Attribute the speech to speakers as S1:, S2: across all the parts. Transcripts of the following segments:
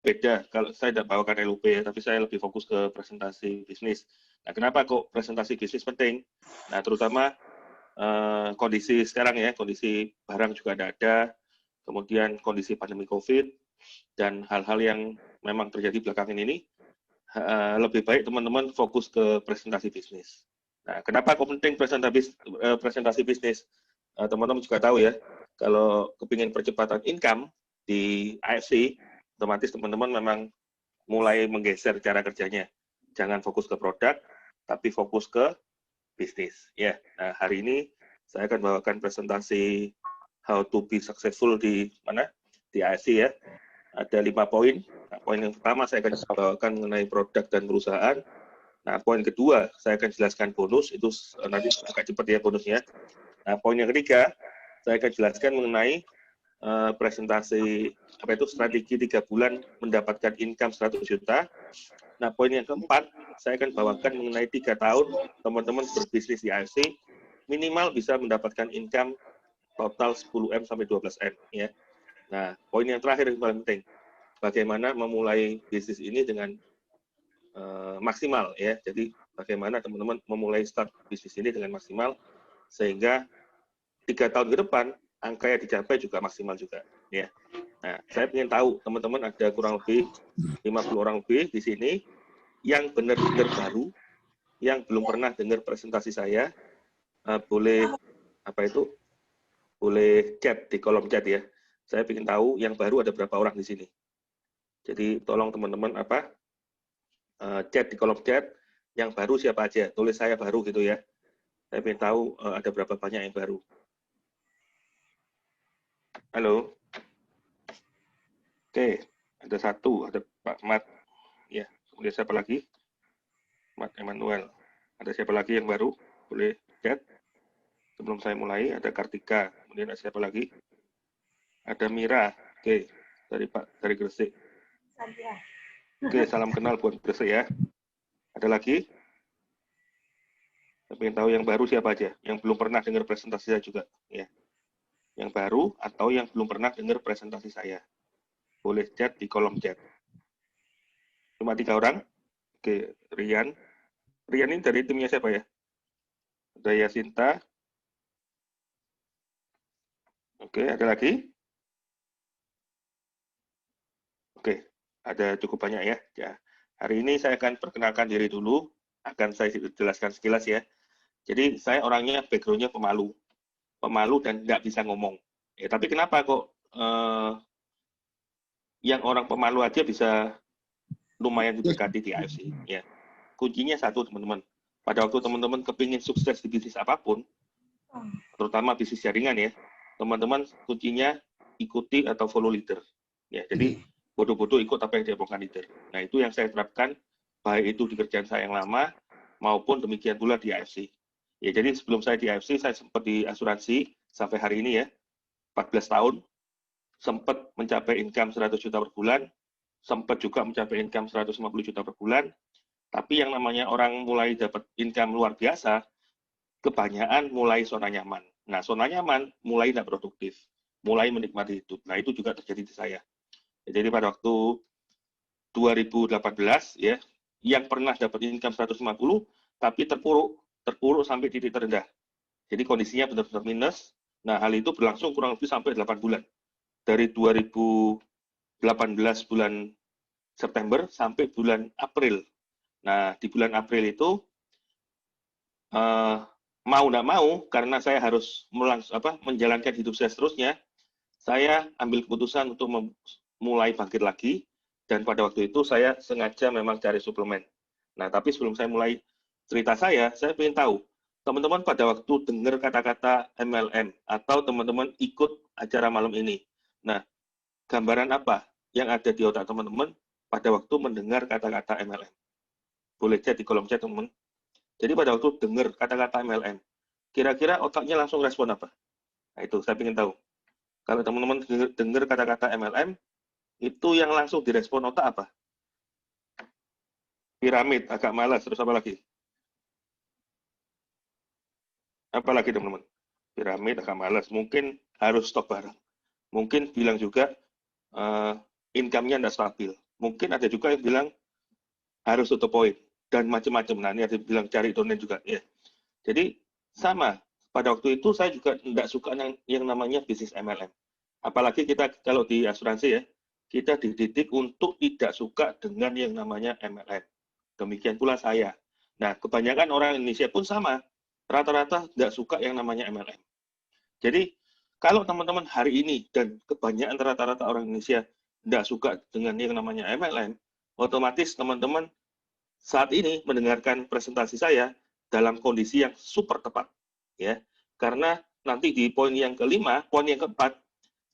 S1: beda. Kalau saya tidak bawakan LUP ya, tapi saya lebih fokus ke presentasi bisnis. Nah, kenapa kok presentasi bisnis penting? Nah, terutama kondisi sekarang ya, kondisi barang juga tidak ada, kemudian kondisi pandemi COVID, dan hal-hal yang memang terjadi belakangan ini, lebih baik teman-teman fokus ke presentasi bisnis. Nah, kenapa kok penting presentasi bisnis? Teman-teman juga tahu ya, kalau kepingin percepatan income di AFC, otomatis teman-teman memang mulai menggeser cara kerjanya. Jangan fokus ke produk, tapi fokus ke bisnis. Ya, nah hari ini saya akan bawakan presentasi how to be successful di mana? Di AFC ya. Ada 5 poin. Nah, poin yang pertama saya akan bawakan mengenai produk dan perusahaan. Nah, poin kedua saya akan jelaskan bonus, itu nanti agak cepat ya bonusnya. Nah, poin yang ketiga saya akan jelaskan mengenai presentasi strategi 3 bulan mendapatkan income 100 juta. Nah, poin yang keempat saya akan bawakan mengenai 3 tahun teman-teman berbisnis di AFC minimal bisa mendapatkan income total 10M sampai 12M ya. Nah, poin yang terakhir yang paling penting, bagaimana memulai bisnis ini dengan maksimal ya. Jadi bagaimana teman-teman memulai start bisnis ini dengan maksimal sehingga 3 tahun ke depan angka yang dicapai juga maksimal juga ya. Nah, saya ingin tahu teman-teman ada kurang lebih 50 orang lebih di sini yang benar-benar baru, yang belum pernah dengar presentasi saya, boleh boleh chat di kolom chat ya. Saya ingin tahu yang baru ada berapa orang di sini. Jadi tolong teman-teman chat di kolom chat yang baru siapa aja, tulis saya baru gitu ya. Saya ingin tahu ada berapa banyak yang baru. Halo. Oke, ada satu, ada Pak Mat. Ya, kemudian siapa lagi? Mat Emmanuel. Ada siapa lagi yang baru? Boleh chat. Sebelum saya mulai, ada Kartika. Kemudian ada siapa lagi? Ada Mira. Oke, dari Gresik. Oke, salam kenal buat Gresik ya. Ada lagi? Saya ingin tahu yang baru siapa aja, yang belum pernah dengar presentasi saya juga. Ya. Yang baru atau yang belum pernah dengar presentasi saya. Boleh chat di kolom chat. Cuma 3 orang. Oke, Rian. Rian ini dari timnya siapa ya? Ada Yasinta. Oke, ada lagi? Oke, ada cukup banyak ya. Ya. Hari ini saya akan perkenalkan diri dulu. Akan saya jelaskan sekilas ya. Jadi saya orangnya background-nya pemalu. Pemalu dan tidak bisa ngomong. Ya, tapi kenapa kok yang orang pemalu aja bisa lumayan diberkati di AFC ya. Kuncinya satu teman-teman. Pada waktu teman-teman kepingin sukses di bisnis apapun, terutama bisnis jaringan ya, teman-teman kuncinya ikuti atau follow leader. Ya, jadi bodoh-bodoh ikut apa yang diomongkan leader. Nah, itu yang saya terapkan baik itu di kerjaan saya yang lama maupun demikian pula di AFC. Ya, jadi sebelum saya di AFC saya sempat di asuransi sampai hari ini ya, 14 tahun. Sempat mencapai income 100 juta per bulan, sempat juga mencapai income 150 juta per bulan, tapi yang namanya orang mulai dapat income luar biasa, kebanyakan mulai zona nyaman. Nah, zona nyaman mulai tidak produktif, mulai menikmati hidup. Nah, itu juga terjadi di saya. Jadi pada waktu 2018, ya, yang pernah dapat income 150, tapi terpuruk sampai titik terendah. Jadi kondisinya benar-benar minus. Nah, hal itu berlangsung kurang lebih sampai 8 bulan. Dari 2018 bulan September sampai bulan April. Nah, di bulan April itu mau tidak mau, karena saya harus menjalankan hidup saya seterusnya, saya ambil keputusan untuk mulai bangkit lagi, dan pada waktu itu saya sengaja memang cari suplemen. Nah, tapi sebelum saya mulai cerita saya ingin tahu, teman-teman pada waktu dengar kata-kata MLM, atau teman-teman ikut acara malam ini, nah, gambaran apa yang ada di otak teman-teman pada waktu mendengar kata-kata MLM? Boleh chat di kolom chat, teman-teman. Jadi pada waktu dengar kata-kata MLM, kira-kira otaknya langsung respon apa? Nah, itu saya ingin tahu. Kalau teman-teman dengar kata-kata MLM, itu yang langsung direspon otak apa? Piramid, agak malas, terus apa lagi? Apa lagi, teman-teman? Piramid, agak malas. Mungkin harus stop bareng. Mungkin bilang juga income-nya tidak stabil. Mungkin ada juga yang bilang harus tutup poin dan macam-macam. Nah, ini ada yang bilang cari domain juga ya. Jadi sama, pada waktu itu saya juga tidak suka yang namanya bisnis MLM. Apalagi kita kalau di asuransi ya, kita dididik untuk tidak suka dengan yang namanya MLM. Demikian pula saya. Nah, kebanyakan orang Indonesia pun sama. Rata-rata tidak suka yang namanya MLM. Jadi, kalau teman-teman hari ini dan kebanyakan rata-rata orang Indonesia tidak suka dengan yang namanya MLM, otomatis teman-teman saat ini mendengarkan presentasi saya dalam kondisi yang super tepat. Ya, karena nanti di poin yang kelima, poin yang keempat,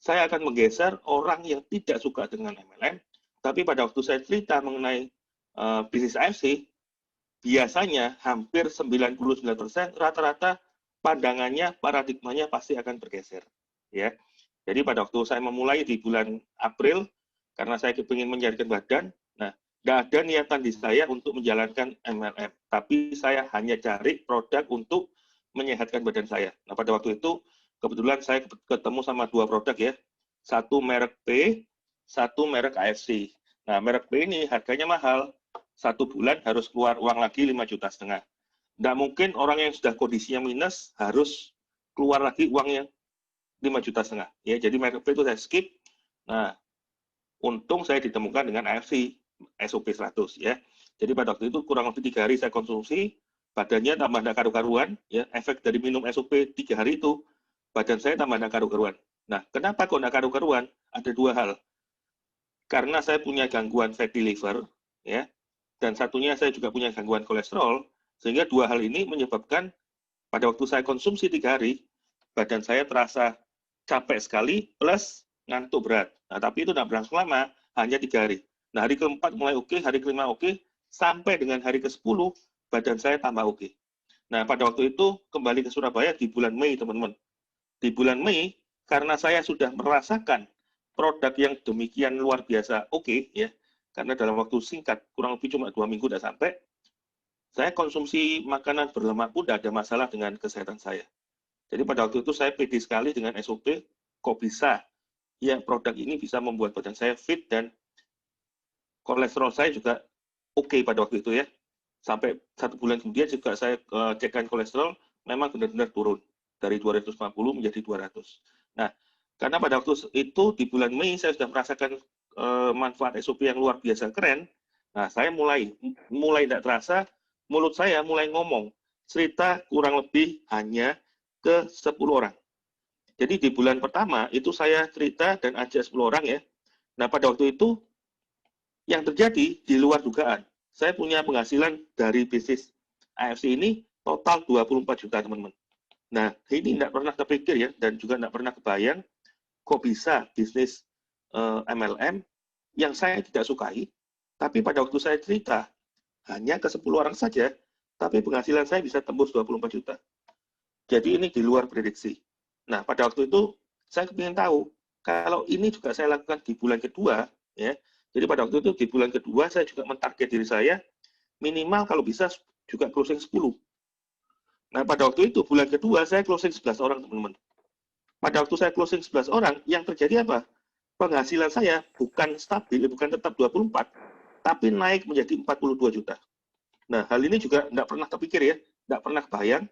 S1: saya akan menggeser orang yang tidak suka dengan MLM, tapi pada waktu saya cerita mengenai bisnis AFC, biasanya hampir 99% rata-rata pandangannya, paradigmanya pasti akan bergeser. Ya, jadi pada waktu saya memulai di bulan April, karena saya ingin menjadikan badan, nah, tidak ada niatan di saya untuk menjalankan MLM, tapi saya hanya cari produk untuk menyehatkan badan saya. Nah, pada waktu itu, kebetulan saya ketemu sama dua produk ya, satu merek P, satu merek AFC. Nah, merek P ini harganya mahal, 1 bulan harus keluar uang lagi 5,5 juta. Tidak mungkin orang yang sudah kondisinya minus harus keluar lagi uang yang 5,5 juta. Ya, jadi merek P itu saya skip. Nah, untung saya ditemukan dengan AFC SOP 100 ya. Jadi pada waktu itu kurang lebih 3 hari saya konsumsi, badannya tambah tidak karu-karuan, ya. Efek dari minum SOP 3 hari itu, badan saya tambah tidak karu-karuan. Nah, kenapa kok tidak karu-karuan? Ada dua hal. Karena saya punya gangguan fatty liver, ya, dan satunya saya juga punya gangguan kolesterol, sehingga dua hal ini menyebabkan pada waktu saya konsumsi 3 hari, badan saya terasa capek sekali plus ngantuk berat. Nah, tapi itu tidak berlangsung lama, hanya 3 hari. Nah, hari keempat mulai oke, hari kelima oke, sampai dengan hari ke-10, badan saya tambah oke. Nah, pada waktu itu kembali ke Surabaya di bulan Mei, teman-teman. Di bulan Mei, karena saya sudah merasakan produk yang demikian luar biasa oke, ya, karena dalam waktu singkat, kurang lebih cuma 2 minggu sudah sampai, saya konsumsi makanan berlemak pun tidak ada masalah dengan kesehatan saya. Jadi pada waktu itu saya pede sekali dengan SOP, kok bisa ya produk ini bisa membuat badan saya fit dan kolesterol saya juga oke pada waktu itu ya. Sampai 1 bulan kemudian juga saya cekkan kolesterol, memang benar-benar turun dari 250 menjadi 200. Nah, karena pada waktu itu di bulan Mei saya sudah merasakan manfaat SOP yang luar biasa keren. Nah, saya mulai tidak terasa, mulut saya mulai ngomong. Cerita kurang lebih hanya ke 10 orang. Jadi di bulan pertama itu saya cerita dan ajak 10 orang ya. Nah, pada waktu itu yang terjadi di luar dugaan. Saya punya penghasilan dari bisnis AFC ini total 24 juta, teman-teman. Nah, ini tidak pernah terpikir ya, dan juga tidak pernah kebayang kok bisa bisnis MLM yang saya tidak sukai, tapi pada waktu saya cerita, hanya ke 10 orang saja, tapi penghasilan saya bisa tembus 24 juta. Jadi ini di luar prediksi. Nah, pada waktu itu saya ingin tahu, kalau ini juga saya lakukan di bulan kedua, ya. Jadi pada waktu itu di bulan kedua saya juga mentarget diri saya minimal kalau bisa juga closing 10. Nah, pada waktu itu bulan kedua saya closing 11 orang, teman-teman. Pada waktu saya closing 11 orang, yang terjadi apa? Penghasilan saya bukan stabil, bukan tetap 24, tapi naik menjadi 42 juta. Nah, hal ini juga tidak pernah terpikir ya, tidak pernah bayang,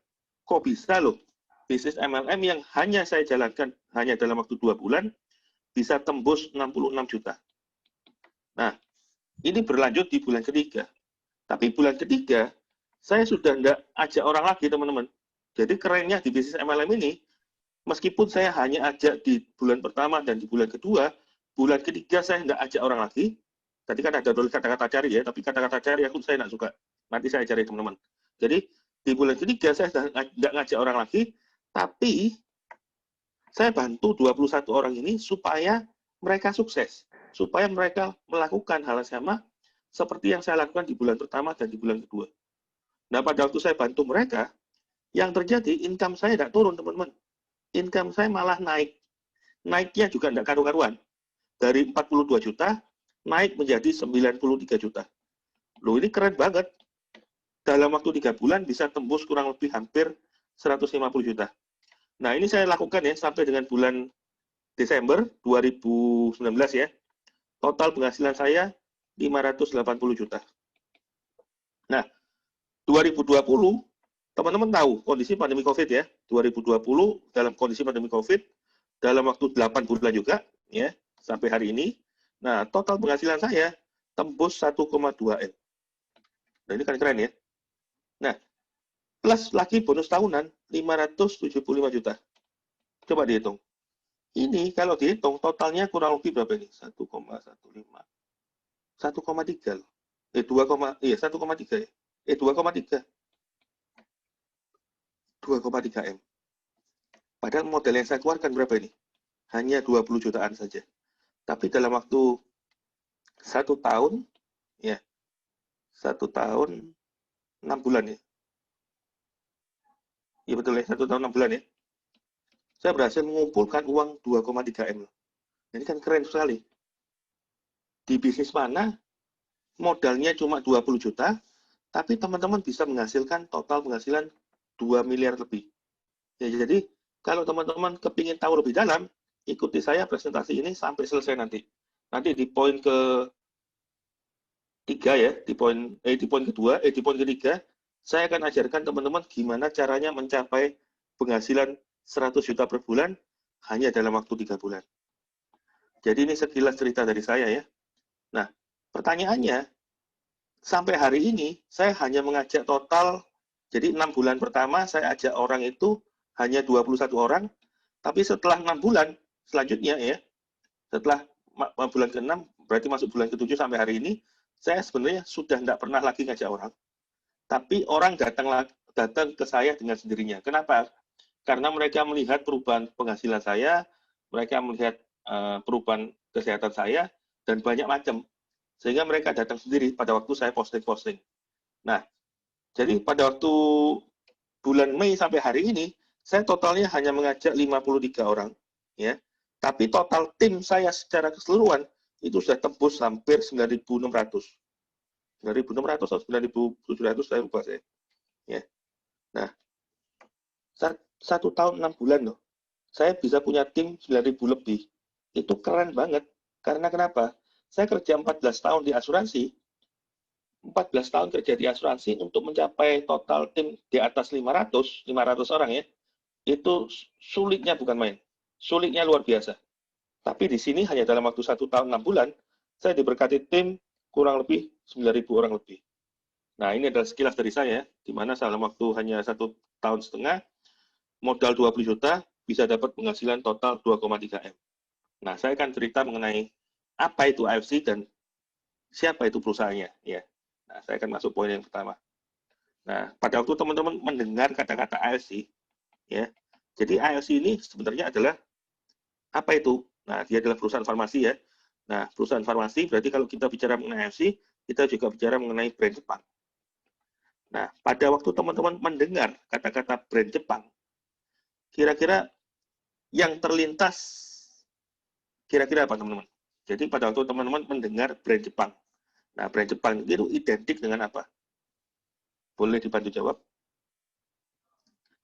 S1: kok bisa loh bisnis MLM yang hanya saya jalankan hanya dalam waktu 2 bulan, bisa tembus 66 juta. Nah, ini berlanjut di bulan ketiga. Tapi bulan ketiga, saya sudah tidak ajak orang lagi, teman-teman. Jadi kerennya di bisnis MLM ini, meskipun saya hanya ajak di bulan pertama dan di bulan kedua, bulan ketiga saya tidak ajak orang lagi. Tadi kan ada kata-kata cari ya, tapi kata-kata cari aku saya tidak suka. Nanti saya cari, teman-teman. Jadi di bulan ketiga saya tidak ngajak orang lagi, tapi saya bantu 21 orang ini supaya mereka sukses, supaya mereka melakukan hal yang sama seperti yang saya lakukan di bulan pertama dan di bulan kedua. Nah, pada waktu saya bantu mereka, yang terjadi income saya tidak turun, teman-teman. Income saya malah naik. Naiknya juga tidak karu-karuan. Dari 42 juta, naik menjadi 93 juta. Loh, ini keren banget. Dalam waktu 3 bulan bisa tembus kurang lebih hampir 150 juta. Nah, ini saya lakukan ya sampai dengan bulan Desember 2019 ya. Total penghasilan saya 580 juta. Nah, 2020, teman-teman tahu kondisi pandemi COVID ya. 2020 dalam kondisi pandemi COVID, dalam waktu 8 bulan juga, ya, sampai hari ini. Nah, total penghasilan saya tembus 1,2 M. Nah, ini kan keren ya. Nah, plus lagi bonus tahunan 575 juta. Coba dihitung. Ini kalau dihitung totalnya kurang lebih berapa ini? 1,15. 1,3 loh. 1,3 ya. 2,3. 2,3 M. Padahal modal yang saya keluarkan berapa ini? Hanya 20 jutaan saja. Tapi dalam waktu 1 tahun, ya, 1 tahun 6 bulan ya. Iya betul ya, 1 tahun 6 bulan ya. Saya berhasil mengumpulkan uang 2,3 M. Ini kan keren sekali. Di bisnis mana modalnya cuma 20 juta, tapi teman-teman bisa menghasilkan total penghasilan 2 miliar lebih. Ya, jadi kalau teman-teman kepingin tahu lebih dalam, ikuti saya presentasi ini sampai selesai nanti. Nanti di poin ke-3 ya, di poin ketiga, saya akan ajarkan teman-teman gimana caranya mencapai penghasilan 100 juta per bulan hanya dalam waktu 3 bulan. Jadi ini sekilas cerita dari saya ya. Nah, pertanyaannya, sampai hari ini saya hanya mengajak total, jadi 6 bulan pertama saya ajak orang itu hanya 21 orang, tapi setelah 6 bulan selanjutnya ya, setelah bulan ke-6, berarti masuk bulan ke-7 sampai hari ini, saya sebenarnya sudah tidak pernah lagi ngajak orang. Tapi orang datang ke saya dengan sendirinya. Kenapa? Karena mereka melihat perubahan penghasilan saya, mereka melihat perubahan kesehatan saya, dan banyak macam. Sehingga mereka datang sendiri pada waktu saya posting-posting. Nah, jadi pada waktu bulan Mei sampai hari ini, saya totalnya hanya mengajak 53 orang. Ya. Tapi total tim saya secara keseluruhan itu sudah tembus hampir 9.600. 9.600 atau 9.700 saya lupa saya. Ya. Nah, 1 tahun 6 bulan loh. Saya bisa punya tim 9.000 lebih. Itu keren banget. Karena kenapa? Saya kerja 14 tahun di asuransi. 14 tahun kerja di asuransi untuk mencapai total tim di atas 500 orang ya. Itu sulitnya bukan main. Sulitnya luar biasa. Tapi di sini hanya dalam waktu 1 tahun 6 bulan, saya diberkati tim kurang lebih 9.000 orang lebih. Nah, ini adalah sekilas dari saya, di mana dalam waktu hanya 1 tahun setengah, modal 20 juta, bisa dapat penghasilan total 2,3 M. Nah, saya akan cerita mengenai apa itu AFC dan siapa itu perusahaannya. Ya. Nah, saya akan masuk poin yang pertama. Nah, pada waktu teman-teman mendengar kata-kata AFC, ya, jadi AFC ini sebenarnya adalah apa itu? Nah, dia adalah perusahaan farmasi ya. Nah, perusahaan farmasi berarti kalau kita bicara mengenai AFC, kita juga bicara mengenai brand Jepang. Nah, pada waktu teman-teman mendengar kata-kata brand Jepang, kira-kira yang terlintas kira-kira apa teman-teman? Jadi pada waktu teman-teman mendengar brand Jepang, nah brand Jepang itu identik dengan apa? Boleh dibantu jawab?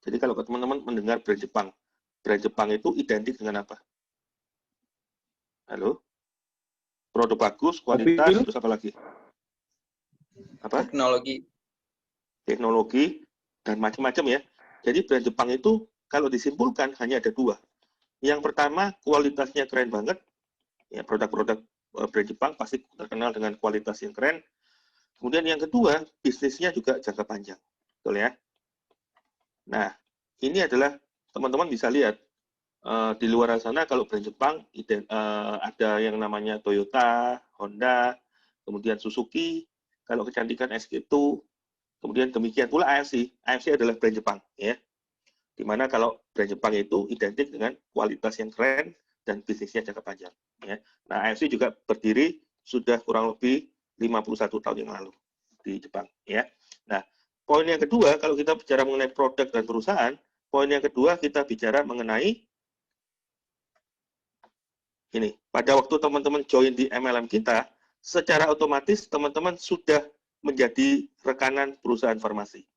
S1: Jadi kalau teman-teman mendengar brand Jepang itu identik dengan apa? Halo? Produk bagus, kualitas, terus apa lagi? Apa? Teknologi, dan macam-macam ya. Jadi brand Jepang itu kalau disimpulkan hanya ada 2. Yang pertama, kualitasnya keren banget. Ya, produk-produk brand Jepang pasti terkenal dengan kualitas yang keren. Kemudian yang kedua, bisnisnya juga jangka panjang. Betul ya? Nah, ini adalah teman-teman bisa lihat di luar sana kalau brand Jepang ada yang namanya Toyota, Honda, kemudian Suzuki, kalau kecantikan SK2, kemudian demikian pula AFC. AFC adalah brand Jepang ya. Dimana kalau brand Jepang itu identik dengan kualitas yang keren dan bisnisnya jangka panjang. Ya. Nah, AFC juga berdiri sudah kurang lebih 51 tahun yang lalu di Jepang. Ya. Nah, poin yang kedua, kalau kita bicara mengenai produk dan perusahaan, poin yang kedua kita bicara mengenai ini. Pada waktu teman-teman join di MLM kita, secara otomatis teman-teman sudah menjadi rekanan perusahaan farmasi.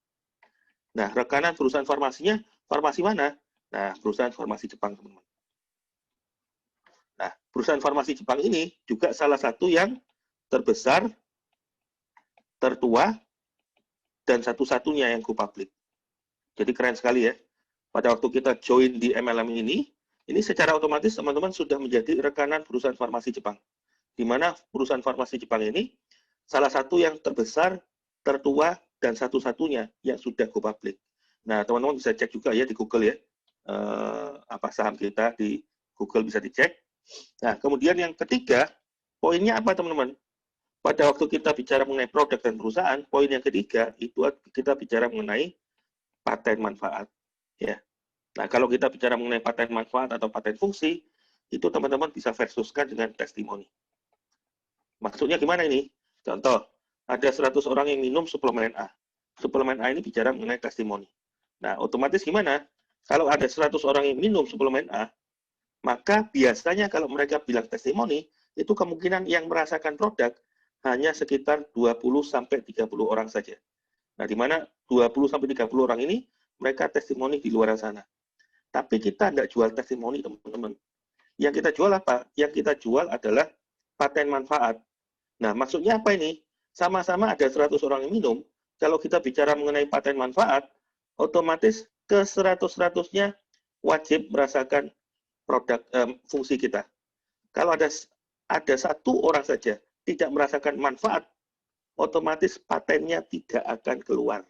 S1: Nah, rekanan perusahaan farmasinya, farmasi mana? Nah, perusahaan farmasi Jepang, teman-teman. Nah, perusahaan farmasi Jepang ini juga salah satu yang terbesar, tertua, dan satu-satunya yang go public. Jadi keren sekali ya. Pada waktu kita join di MLM ini secara otomatis teman-teman sudah menjadi rekanan perusahaan farmasi Jepang. Di mana perusahaan farmasi Jepang ini salah satu yang terbesar, tertua, dan satu-satunya yang sudah go public. Nah, teman-teman bisa cek juga ya di Google ya, apa saham kita di Google bisa dicek. Nah, kemudian yang ketiga, poinnya apa teman-teman? Pada waktu kita bicara mengenai produk dan perusahaan, poin yang ketiga itu kita bicara mengenai paten manfaat. Ya. Nah, kalau kita bicara mengenai paten manfaat atau paten fungsi, itu teman-teman bisa versuskan dengan testimoni. Maksudnya gimana ini? Contoh, ada 100 orang yang minum suplemen A. Suplemen A ini bicara mengenai testimoni. Nah, otomatis gimana? Kalau ada 100 orang yang minum suplemen A, maka biasanya kalau mereka bilang testimoni, itu kemungkinan yang merasakan produk hanya sekitar 20-30 orang saja. Nah, di mana 20-30 orang ini, mereka testimoni di luar sana. Tapi kita tidak jual testimoni, teman-teman. Yang kita jual apa? Yang kita jual adalah paten manfaat. Nah, maksudnya apa ini? Sama-sama ada 100 orang yang minum, kalau kita bicara mengenai paten manfaat, otomatis ke 100-100-nya wajib merasakan produk fungsi kita. Kalau ada satu orang saja tidak merasakan manfaat, otomatis patennya tidak akan keluar.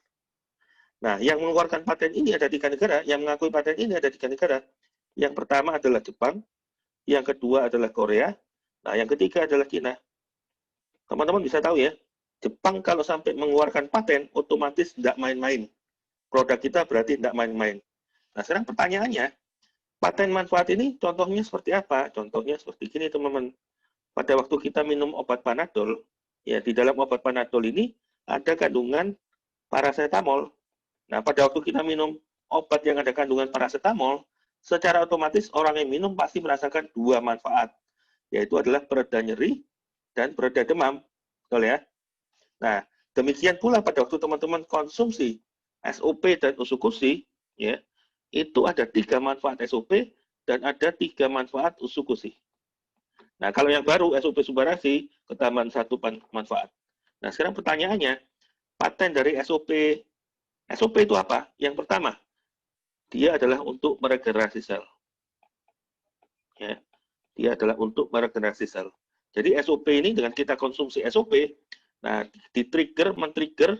S1: Nah, yang mengeluarkan paten ini ada 3 negara, yang mengakui paten ini ada 3 negara. Yang pertama adalah Jepang, yang kedua adalah Korea, nah yang ketiga adalah China. Teman-teman bisa tahu ya, Jepang kalau sampai mengeluarkan paten, otomatis tidak main-main. Produk kita berarti tidak main-main. Nah, sekarang pertanyaannya, paten manfaat ini contohnya seperti apa? Contohnya seperti gini, teman-teman. Pada waktu kita minum obat Panadol, ya di dalam obat Panadol ini ada kandungan paracetamol. Nah, pada waktu kita minum obat yang ada kandungan paracetamol, secara otomatis orang yang minum pasti merasakan 2 manfaat, yaitu adalah pereda nyeri dan pereda demam. Betul ya? Nah, demikian pula pada waktu teman-teman konsumsi SOP dan usukushi, ya, itu ada 3 manfaat SOP dan ada 3 manfaat usukushi. Nah, kalau yang baru SOP Subarashi ketambahan 1 manfaat. Nah, sekarang pertanyaannya, paten dari SOP itu apa? Yang pertama, dia adalah untuk meregenerasi sel. Ya, dia adalah untuk meregenerasi sel. Jadi SOP ini dengan kita konsumsi SOP, nah men-trigger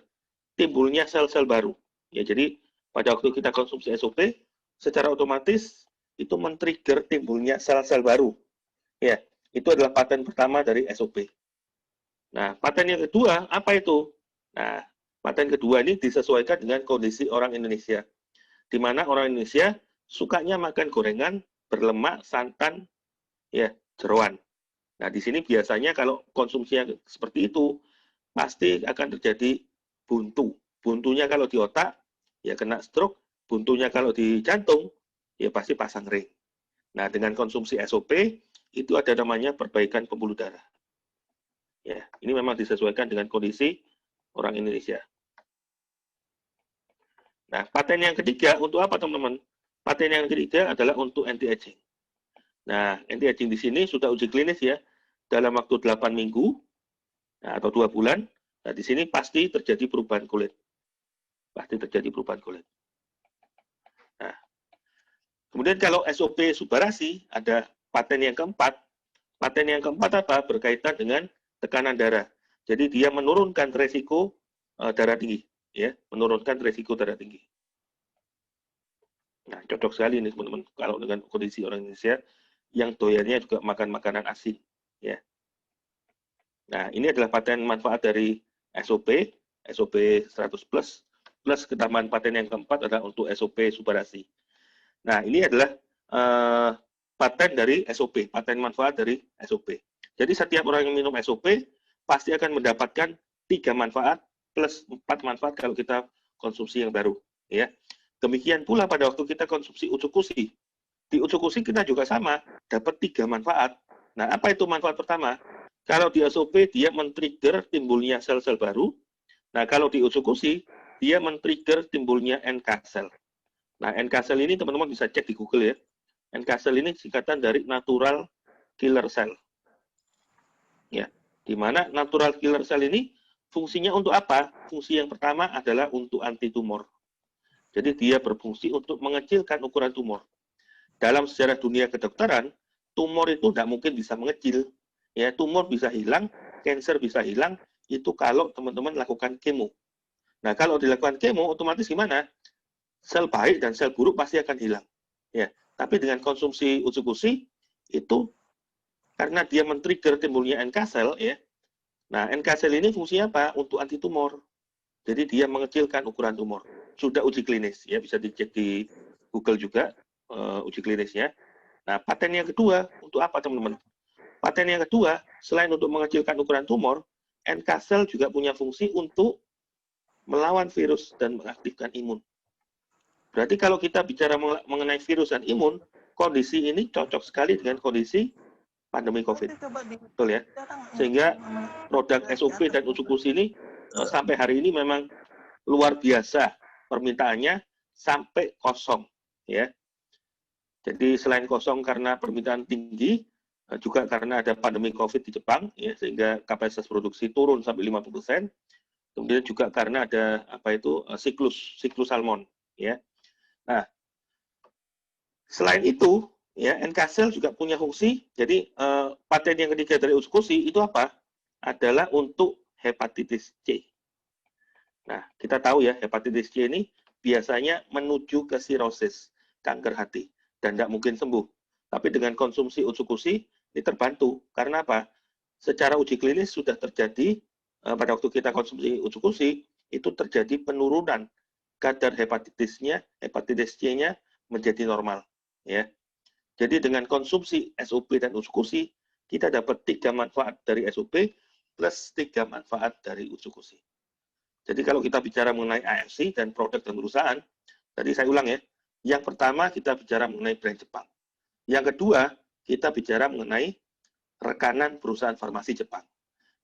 S1: timbulnya sel-sel baru. Ya, jadi pada waktu kita konsumsi SOP, secara otomatis itu men-trigger timbulnya sel-sel baru. Ya, itu adalah paten pertama dari SOP. Nah, paten yang kedua apa itu? Nah, paten kedua ini disesuaikan dengan kondisi orang Indonesia, di mana orang Indonesia sukanya makan gorengan berlemak, santan, ya, jeroan. Nah, di sini biasanya kalau konsumsinya seperti itu, pasti akan terjadi buntu. Buntunya kalau di otak, ya kena stroke. Buntunya kalau di jantung, ya pasti pasang ring. Nah, dengan konsumsi SOP, itu ada namanya perbaikan pembuluh darah. Ya, ini memang disesuaikan dengan kondisi orang Indonesia. Nah, paten yang ketiga untuk apa, teman-teman? Paten yang ketiga adalah untuk anti-aging. Nah, anti-aging di sini sudah uji klinis ya, dalam waktu 8 minggu, nah, atau 2 bulan. Nah, di sini pasti terjadi perubahan kulit. Pasti terjadi perubahan kulit. Nah, kemudian kalau SOP Subarashi, ada paten yang keempat. Paten yang keempat apa? Berkaitan dengan tekanan darah. Jadi dia menurunkan resiko darah tinggi, ya, menurunkan resiko darah tinggi. Nah, cocok sekali ini teman-teman kalau dengan kondisi orang Indonesia yang doyannya juga makan makanan asin, ya. Nah, ini adalah paten manfaat dari SOP 100 plus ketambahan paten yang keempat adalah untuk SOP Subarashi. Nah, ini adalah paten dari SOP, paten manfaat dari SOP. Jadi setiap orang yang minum SOP pasti akan mendapatkan 3 manfaat plus 4 manfaat kalau kita konsumsi yang baru, ya. Demikian pula pada waktu kita konsumsi usukushi. Di usukushi kita juga sama, dapat 3 manfaat. Nah, apa itu manfaat pertama? Kalau di SOP dia men-trigger timbulnya sel-sel baru. Nah, kalau di usukushi dia men-trigger timbulnya NK cell. Nah, NK cell ini teman-teman bisa cek di Google ya. NK cell ini singkatan dari natural killer cell. Ya. Di mana natural killer cell ini fungsinya untuk apa? Fungsi yang pertama adalah untuk anti tumor. Jadi dia berfungsi untuk mengecilkan ukuran tumor. Dalam sejarah dunia kedokteran, tumor itu tidak mungkin bisa mengecil. Ya, tumor bisa hilang, kanker bisa hilang, itu kalau teman-teman lakukan kemo. Nah, kalau dilakukan kemo, otomatis gimana? Sel baik dan sel buruk pasti akan hilang. Ya, tapi dengan konsumsi uji itu karena dia men-trigger timbulnya NK cell, ya. Nah, NK cell ini fungsinya apa? Untuk anti tumor. Jadi dia mengecilkan ukuran tumor. Sudah uji klinis, ya bisa dicek di Google juga uji klinisnya. Nah, paten yang kedua untuk apa, teman-teman? Paten yang kedua, selain untuk mengecilkan ukuran tumor, NK cell juga punya fungsi untuk melawan virus dan mengaktifkan imun. Berarti kalau kita bicara mengenai virus dan imun, kondisi ini cocok sekali dengan kondisi pandemi COVID. Betul ya? Sehingga produk SOP dan uji ini sampai hari ini memang luar biasa permintaannya sampai kosong. Ya. Jadi selain kosong karena permintaan tinggi, juga karena ada pandemi COVID di Jepang, ya, sehingga kapasitas produksi turun sampai 50%. Kemudian juga karena ada siklus salmon, ya. Nah, selain itu, ya, NK cell juga punya fungsi. Jadi paten yang ketiga dari uji itu apa? Adalah untuk hepatitis C. Nah, kita tahu ya, hepatitis C ini biasanya menuju ke sirosis, kanker hati, dan tidak mungkin sembuh. Tapi dengan konsumsi uji ini terbantu. Karena apa? Secara uji klinis sudah terjadi, pada waktu kita konsumsi uji itu terjadi penurunan kadar hepatitis C-nya menjadi normal. Ya. Jadi dengan konsumsi SOP dan uji kita dapat 3 manfaat dari SOP plus 3 manfaat dari uji. Jadi kalau kita bicara mengenai AFC dan produk dan perusahaan, tadi saya ulang ya, yang pertama kita bicara mengenai brand Jepang. Yang kedua, kita bicara mengenai rekanan perusahaan farmasi Jepang.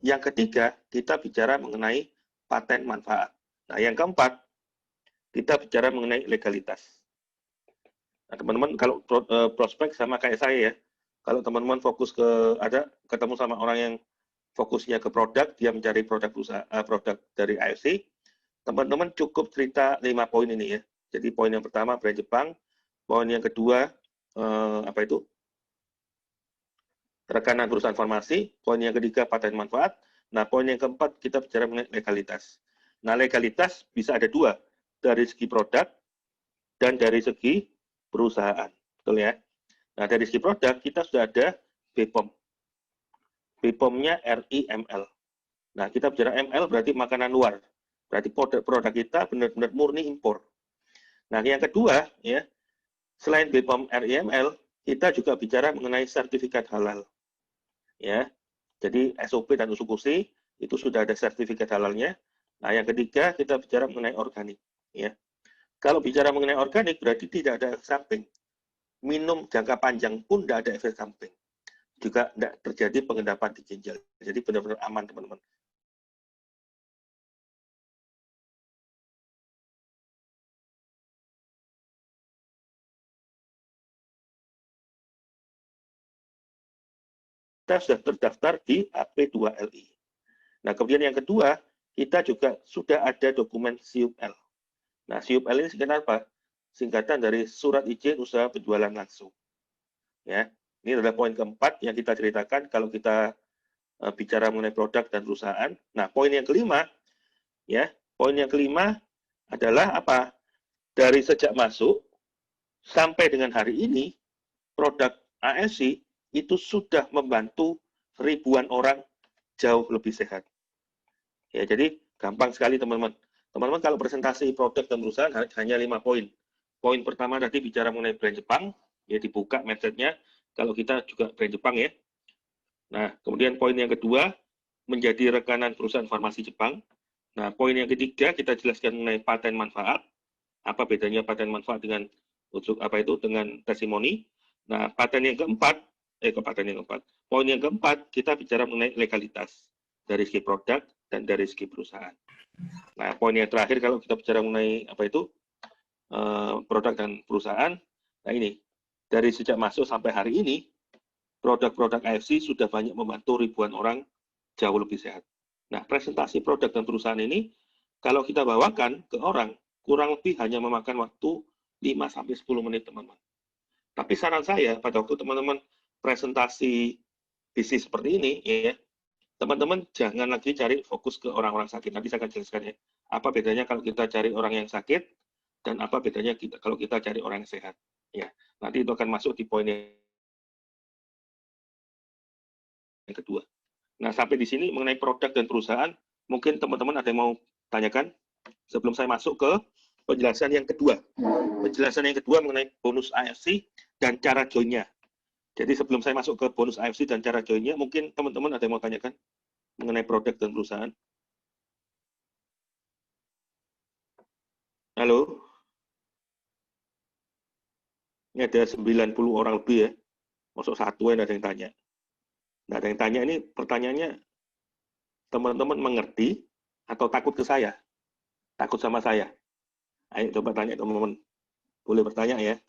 S1: Yang ketiga, kita bicara mengenai paten manfaat. Nah, yang keempat, kita bicara mengenai legalitas. Nah, teman-teman kalau prospek sama kayak saya ya, kalau teman-teman fokus ketemu sama orang yang fokusnya ke produk, dia mencari produk dari AFC, teman-teman cukup cerita 5 poin ini ya. Jadi poin yang pertama brand Jepang, poin yang kedua rekanan perusahaan farmasi, poin yang ketiga paten manfaat, nah poin yang keempat kita bicara mengenai legalitas. Nah legalitas bisa ada 2, dari segi produk dan dari segi perusahaan, betul ya? Nah dari segi produk kita sudah ada BPOM. BPOM-nya RIML. Nah kita bicara ML berarti makanan luar. Berarti produk kita benar-benar murni impor. Nah yang kedua ya, selain BPOM RIML, kita juga bicara mengenai sertifikat halal. Ya, jadi SOP dan uji itu sudah ada sertifikat halalnya. Nah, yang ketiga kita bicara mengenai organik. Ya, kalau bicara mengenai organik berarti tidak ada efek samping. Minum jangka panjang pun tidak ada efek samping. Juga tidak terjadi pengendapan di ginjal. Jadi benar-benar aman teman-teman. Kita sudah terdaftar di AP2LI. Nah, kemudian yang kedua, kita juga sudah ada dokumen SIUP-L. Nah, SIUP-L ini singkatan apa? Singkatan dari Surat Izin Usaha Penjualan Langsung. Ya, ini adalah poin keempat yang kita ceritakan kalau kita bicara mengenai produk dan perusahaan. Nah, poin yang kelima, ya, poin yang kelima adalah apa? Dari sejak masuk sampai dengan hari ini, produk ASI itu sudah membantu ribuan orang jauh lebih sehat. Ya, jadi gampang sekali teman-teman. Teman-teman kalau presentasi produk dan perusahaan hanya 5 poin. Poin pertama tadi bicara mengenai brand Jepang, ya dibuka mindset-nya. Kalau kita juga brand Jepang ya. Nah, kemudian poin yang kedua, menjadi rekanan perusahaan farmasi Jepang. Nah, poin yang ketiga kita jelaskan mengenai paten manfaat. Apa bedanya paten manfaat dengan dengan testimoni. Nah, paten yang keempat, poin yang keempat kita bicara mengenai legalitas dari segi produk dan dari segi perusahaan. Nah, poin yang terakhir kalau kita bicara mengenai produk dan perusahaan, nah ini dari sejak masuk sampai hari ini produk-produk AFC sudah banyak membantu ribuan orang jauh lebih sehat. Nah, presentasi produk dan perusahaan ini, kalau kita bawakan ke orang, kurang lebih hanya memakan waktu 5-10 menit, teman-teman. Tapi saran saya, pada waktu teman-teman presentasi bisnis seperti ini, ya, teman-teman jangan lagi cari fokus ke orang-orang sakit. Nanti saya akan jelaskan ya, apa bedanya kalau kita cari orang yang sakit, dan apa bedanya kalau kita cari orang yang sehat. Ya, nanti itu akan masuk di poin yang kedua. Nah, sampai di sini mengenai produk dan perusahaan, mungkin teman-teman ada yang mau tanyakan sebelum saya masuk ke penjelasan yang kedua. Penjelasan yang kedua mengenai bonus AFC dan cara join-nya. Jadi sebelum saya masuk ke bonus AFC dan cara join-nya, mungkin teman-teman ada yang mau tanyakan mengenai produk dan perusahaan. Halo? Ini ada 90 orang lebih ya. Masuk satu yang ada yang tanya. Nah, ada yang tanya ini pertanyaannya, teman-teman mengerti atau takut ke saya? Takut sama saya? Ayo coba tanya teman-teman. Boleh bertanya ya.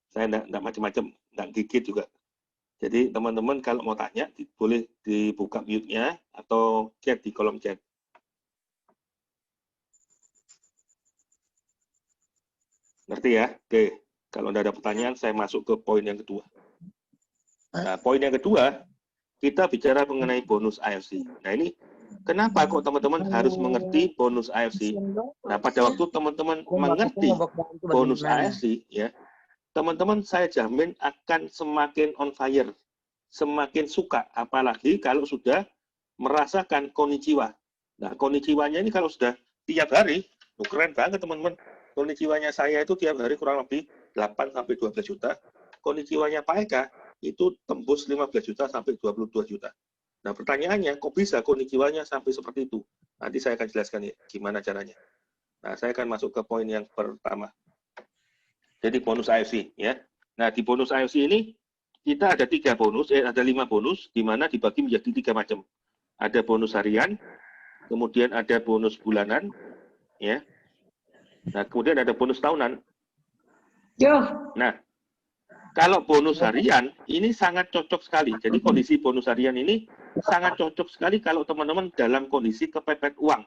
S1: Saya enggak macam-macam, enggak gigit juga. Jadi teman-teman kalau mau tanya, boleh dibuka mute-nya atau chat di kolom chat. Ngerti ya? Oke. Kalau tidak ada pertanyaan, saya masuk ke poin yang kedua. Nah, poin yang kedua, kita bicara mengenai bonus AFC. Nah, ini kenapa kok teman-teman harus mengerti bonus AFC? Nah, pada waktu teman-teman mengerti bonus AFC, ya, teman-teman saya jamin akan semakin on fire, semakin suka, apalagi kalau sudah merasakan konnichiwa. Nah, konnichiwanya ini kalau sudah tiap hari, keren banget teman-teman. Konnichiwanya saya itu tiap hari kurang lebih 8-12 juta. Konnichiwanya Pak Eka itu tembus 15 juta sampai 22 juta. Nah, pertanyaannya, kok bisa konnichiwanya sampai seperti itu? Nanti saya akan jelaskan ya, gimana caranya. Nah, saya akan masuk ke poin yang pertama. Jadi bonus AFC ya. Nah, di bonus AFC ini kita ada 3 bonus, ada 5 bonus, di mana dibagi menjadi 3 macam. Ada bonus harian, kemudian ada bonus bulanan, ya. Nah, kemudian ada bonus tahunan. Nah, kalau bonus harian ini sangat cocok sekali. Jadi kondisi bonus harian ini sangat cocok sekali kalau teman-teman dalam kondisi kepepet uang.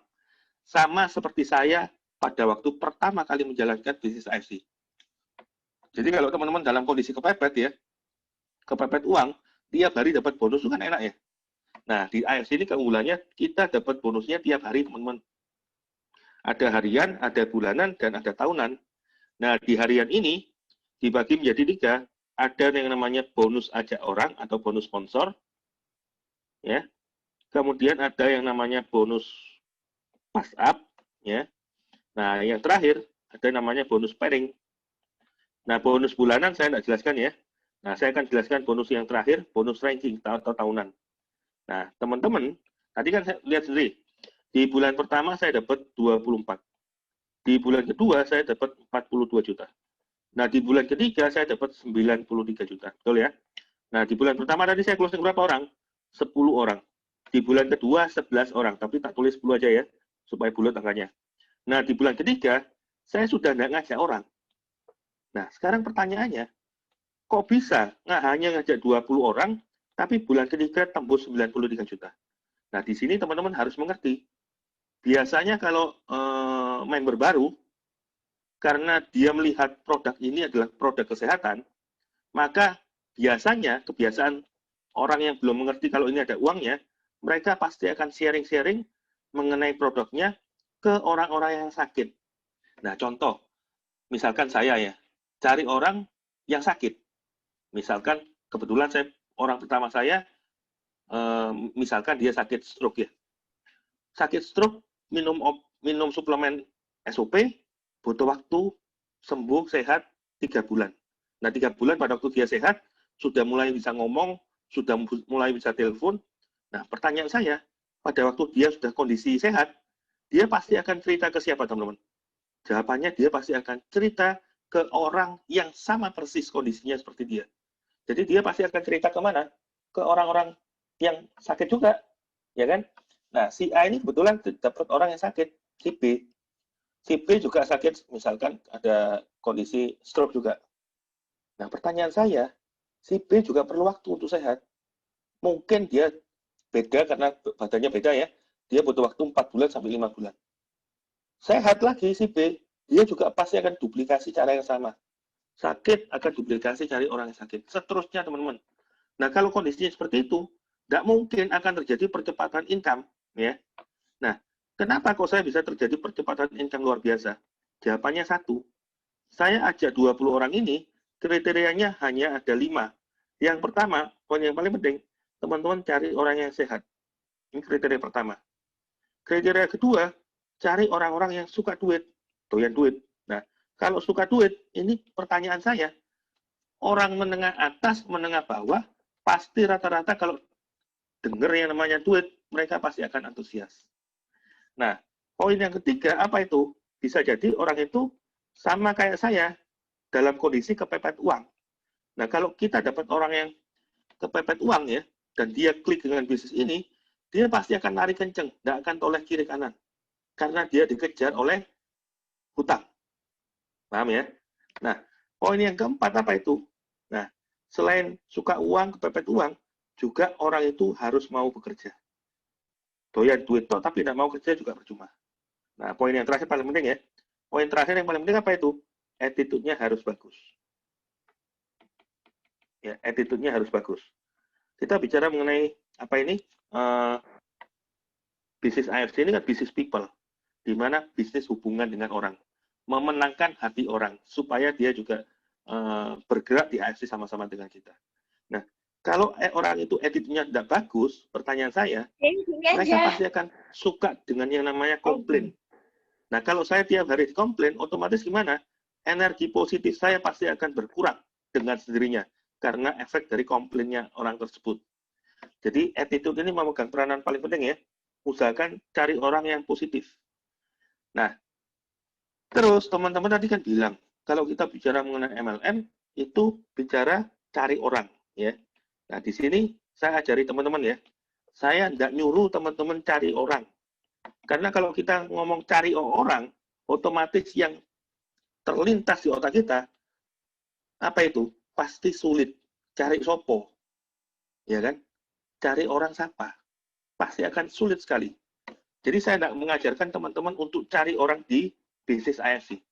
S1: Sama seperti saya pada waktu pertama kali menjalankan bisnis AFC. Jadi kalau teman-teman dalam kondisi kepepet ya, kepepet uang, tiap hari dapat bonus itu kan enak ya. Nah, di AFC ini keunggulannya kita dapat bonusnya tiap hari, teman-teman. Ada harian, ada bulanan, dan ada tahunan. Nah, di harian ini dibagi menjadi 3. Ada yang namanya bonus ajak orang atau bonus sponsor, ya. Kemudian ada yang namanya bonus pass up, ya. Nah, yang terakhir ada yang namanya bonus pairing. Nah, bonus bulanan saya tidak jelaskan ya. Nah, saya akan jelaskan bonus yang terakhir, bonus ranking atau tahunan. Nah, teman-teman, tadi kan saya lihat sendiri. Di bulan pertama saya dapat 24. Di bulan kedua saya dapat 42 juta. Nah, di bulan ketiga saya dapat 93 juta. Betul ya? Nah, di bulan pertama tadi saya closing berapa orang? 10 orang. Di bulan kedua 11 orang, tapi tak tulis 10 aja ya, supaya bulat angkanya. Nah, di bulan ketiga saya sudah tidak ngajak orang. Nah, sekarang pertanyaannya, kok bisa nggak hanya ngajak 20 orang, tapi bulan ketiga tembus 93 juta? Nah, di sini teman-teman harus mengerti. Biasanya kalau member baru, karena dia melihat produk ini adalah produk kesehatan, maka biasanya kebiasaan orang yang belum mengerti kalau ini ada uangnya, mereka pasti akan sharing-sharing mengenai produknya ke orang-orang yang sakit. Nah, contoh, misalkan saya ya, cari orang yang sakit. Misalkan kebetulan orang pertama saya, misalkan dia sakit stroke ya. Sakit stroke, minum suplemen SOP, butuh waktu sembuh, sehat 3 bulan. Nah, 3 bulan pada waktu dia sehat, sudah mulai bisa ngomong, sudah mulai bisa telepon. Nah, pertanyaan saya, pada waktu dia sudah kondisi sehat, dia pasti akan cerita ke siapa, teman-teman? Jawabannya dia pasti akan cerita ke orang yang sama persis kondisinya seperti dia. Jadi dia pasti akan cerita kemana? Ke orang-orang yang sakit juga, ya kan? Nah, si A ini kebetulan dapat orang yang sakit, si B. Si B juga sakit, misalkan ada kondisi stroke juga. Nah, pertanyaan saya, si B juga perlu waktu untuk sehat. Mungkin dia beda karena badannya beda ya. Dia butuh waktu 4 bulan sampai 5 bulan. Sehat lagi si B, dia juga pasti akan duplikasi cara yang sama. Sakit akan duplikasi cari orang yang sakit. Seterusnya teman-teman. Nah kalau kondisinya seperti itu, nggak mungkin akan terjadi percepatan income. Ya. Nah, kenapa kok saya bisa terjadi percepatan income luar biasa? Jawabannya satu. Saya ajak 20 orang ini, kriterianya hanya ada 5. Yang pertama, poin yang paling penting, teman-teman cari orang yang sehat. Ini kriteria pertama. Kriteria kedua, cari orang-orang yang suka duit, doyan duit. Nah, kalau suka duit, ini pertanyaan saya, orang menengah atas, menengah bawah, pasti rata-rata kalau dengar yang namanya duit, mereka pasti akan antusias. Nah, poin yang ketiga, apa itu? Bisa jadi orang itu sama kayak saya, dalam kondisi kepepet uang. Nah, kalau kita dapat orang yang kepepet uang ya, dan dia klik dengan bisnis ini, dia pasti akan lari kenceng, tidak akan toleh kiri kanan. Karena dia dikejar oleh hutang. Paham ya? Nah, poin yang keempat apa itu? Nah, selain suka uang, kepepet uang, juga orang itu harus mau bekerja. Doyan duit toh, tapi tidak mau kerja juga percuma. Nah, poin yang terakhir paling penting ya. Poin terakhir yang paling penting apa itu? Attitude-nya harus bagus. Ya, attitude-nya harus bagus. Kita bicara mengenai apa ini? Bisnis AFC ini kan bisnis people, di mana bisnis hubungan dengan orang, memenangkan hati orang, supaya dia juga bergerak di AFC sama-sama dengan kita. Nah, kalau orang itu attitude-nya tidak bagus, pertanyaan saya, mereka pasti akan suka dengan yang namanya komplain. Nah, kalau saya tiap hari komplain, otomatis gimana? Energi positif saya pasti akan berkurang dengan sendirinya, karena efek dari komplainnya orang tersebut. Jadi attitude ini memegang peranan paling penting ya. Usahakan cari orang yang positif. Nah, terus teman-teman tadi kan bilang, kalau kita bicara mengenai MLM, itu bicara cari orang. Ya. Nah, di sini saya ajari teman-teman ya. Saya nggak nyuruh teman-teman cari orang. Karena kalau kita ngomong cari orang, otomatis yang terlintas di otak kita, apa itu? Pasti sulit. Cari sopo. Ya kan? Cari orang siapa? Pasti akan sulit sekali. Jadi saya tidak mengajarkan teman-teman untuk cari orang di bisnis AFC.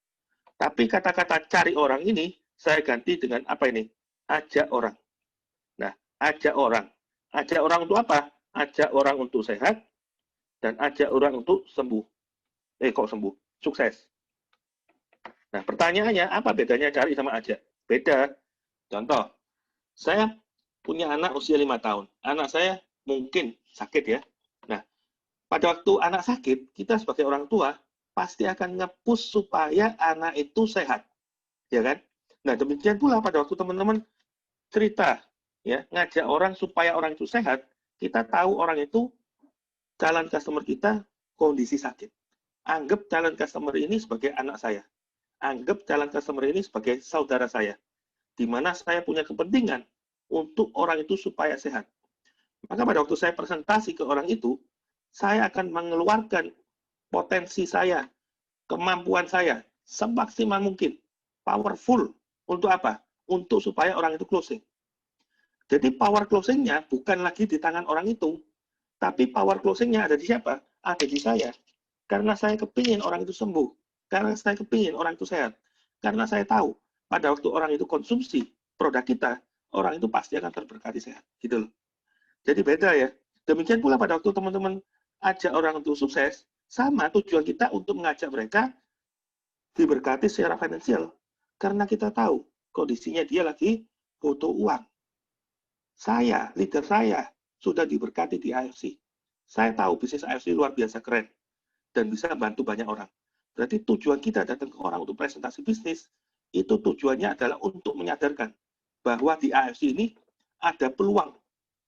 S1: Tapi kata-kata cari orang ini, saya ganti dengan apa ini? Ajak orang. Nah, ajak orang. Ajak orang untuk apa? Ajak orang untuk sehat, dan ajak orang untuk sembuh. Kok sembuh? Sukses. Nah, pertanyaannya, apa bedanya cari sama ajak? Beda. Contoh, saya punya anak usia 5 tahun. Anak saya mungkin sakit ya. Nah, pada waktu anak sakit, kita sebagai orang tua pasti akan nge-push supaya anak itu sehat. Ya kan? Nah, demikian pula pada waktu teman-teman cerita, ya, ngajak orang supaya orang itu sehat, kita tahu orang itu, calon customer kita, kondisi sakit. Anggap calon customer ini sebagai anak saya. Anggap calon customer ini sebagai saudara saya. Di mana saya punya kepentingan untuk orang itu supaya sehat. Maka pada waktu saya presentasi ke orang itu, saya akan mengeluarkan potensi saya, kemampuan saya, semaksimal mungkin, powerful, untuk apa? Untuk supaya orang itu closing. Jadi power closing-nya bukan lagi di tangan orang itu, tapi power closing-nya ada di siapa? Ada di saya. Karena saya kepingin orang itu sembuh, karena saya kepingin orang itu sehat, karena saya tahu pada waktu orang itu konsumsi produk kita, orang itu pasti akan terberkati sehat. Gitu loh. Jadi beda ya. Demikian pula pada waktu teman-teman ajak orang untuk sukses, sama tujuan kita untuk mengajak mereka diberkati secara finansial. Karena kita tahu kondisinya dia lagi butuh uang. Saya, leader saya, sudah diberkati di AFC. Saya tahu bisnis AFC luar biasa keren dan bisa bantu banyak orang. Berarti tujuan kita datang ke orang untuk presentasi bisnis, itu tujuannya adalah untuk menyadarkan bahwa di AFC ini ada peluang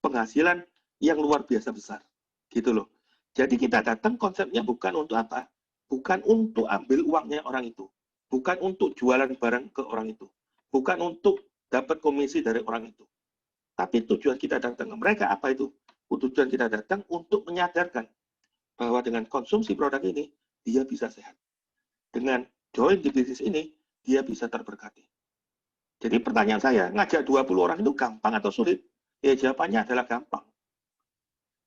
S1: penghasilan yang luar biasa besar. Gitu loh. Jadi kita datang konsepnya bukan untuk apa? Bukan untuk ambil uangnya orang itu. Bukan untuk jualan barang ke orang itu. Bukan untuk dapat komisi dari orang itu. Tapi tujuan kita datang ke mereka apa itu? Tujuan kita datang untuk menyadarkan bahwa dengan konsumsi produk ini, dia bisa sehat. Dengan join di bisnis ini, dia bisa terberkati. Jadi pertanyaan saya, ngajak 20 orang itu gampang atau sulit? Ya jawabannya adalah gampang.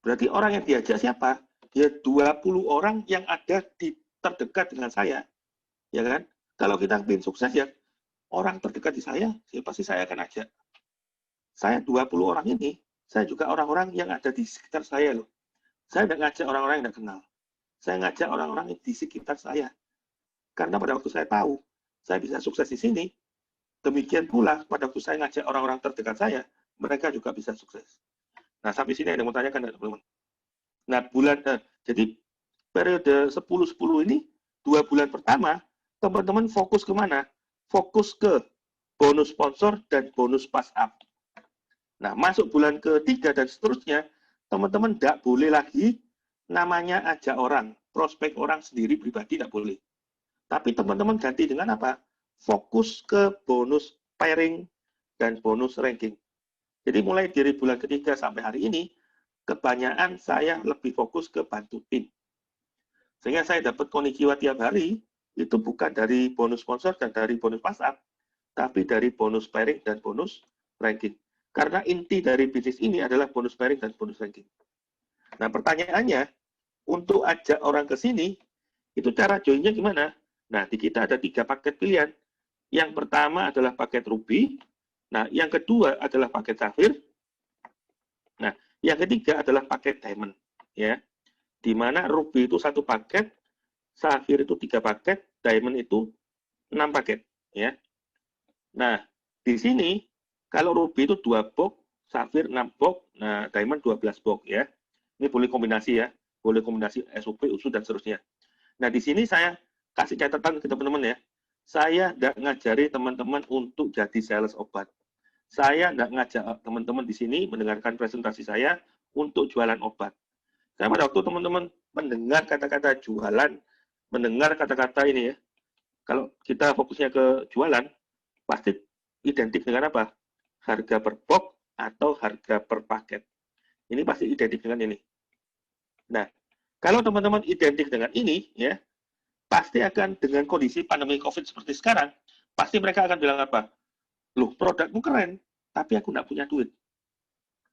S1: Berarti orang yang diajak siapa? Ya 20 orang yang ada di terdekat dengan saya, ya kan? Kalau kita ingin sukses ya orang terdekat di saya, ya pasti saya akan ajak. Saya 20 orang ini, saya juga orang-orang yang ada di sekitar saya loh. Saya tidak ngajak orang-orang yang tidak kenal. Saya ngajak orang-orang di sekitar saya. Karena pada waktu saya tahu, saya bisa sukses di sini, demikian pula pada waktu saya ngajak orang-orang terdekat saya, mereka juga bisa sukses. Nah, sampai sini ada yang mau tanyakan, teman-teman. Nah, jadi periode 10-10 ini, 2 bulan pertama, teman-teman fokus kemana? Fokus ke bonus sponsor dan bonus pass up. Nah, masuk bulan ketiga dan seterusnya, teman-teman tidak boleh lagi namanya ajak orang, prospek orang sendiri pribadi tidak boleh. Tapi teman-teman ganti dengan apa? Fokus ke bonus pairing dan bonus ranking. Jadi mulai dari bulan ketiga sampai hari ini, kebanyakan saya lebih fokus ke bantu tim. Sehingga saya dapat Konichiwa tiap hari, itu bukan dari bonus sponsor dan dari bonus pass up, tapi dari bonus pairing dan bonus ranking. Karena inti dari bisnis ini adalah bonus pairing dan bonus ranking. Nah, pertanyaannya, untuk ajak orang ke sini, itu cara joinnya gimana? Nah, di kita ada 3 paket pilihan. Yang pertama adalah paket Ruby. Nah, yang kedua adalah paket Safir. Nah, yang ketiga adalah paket Diamond. Ya, di mana Ruby itu 1 paket, Safir itu 3 paket, Diamond itu 6 paket. Ya. Nah, di sini kalau Ruby itu 2 box, Safir 6 box, nah Diamond 12 box ya. Ini boleh kombinasi ya, boleh kombinasi SOP, USU dan seterusnya. Nah, di sini saya kasih catatan ke teman-teman ya. Saya tidak ngajari teman-teman untuk jadi sales obat. Saya tidak ngajak teman-teman di sini mendengarkan presentasi saya untuk jualan obat. Karena pada waktu teman-teman mendengar kata-kata jualan, mendengar kata-kata ini ya, kalau kita fokusnya ke jualan, pasti identik dengan apa? Harga per box atau harga per paket. Ini pasti identik dengan ini. Nah, kalau teman-teman identik dengan ini, ya, pasti akan dengan kondisi pandemi COVID seperti sekarang, pasti mereka akan bilang apa? Loh, produkmu keren, tapi aku nggak punya duit.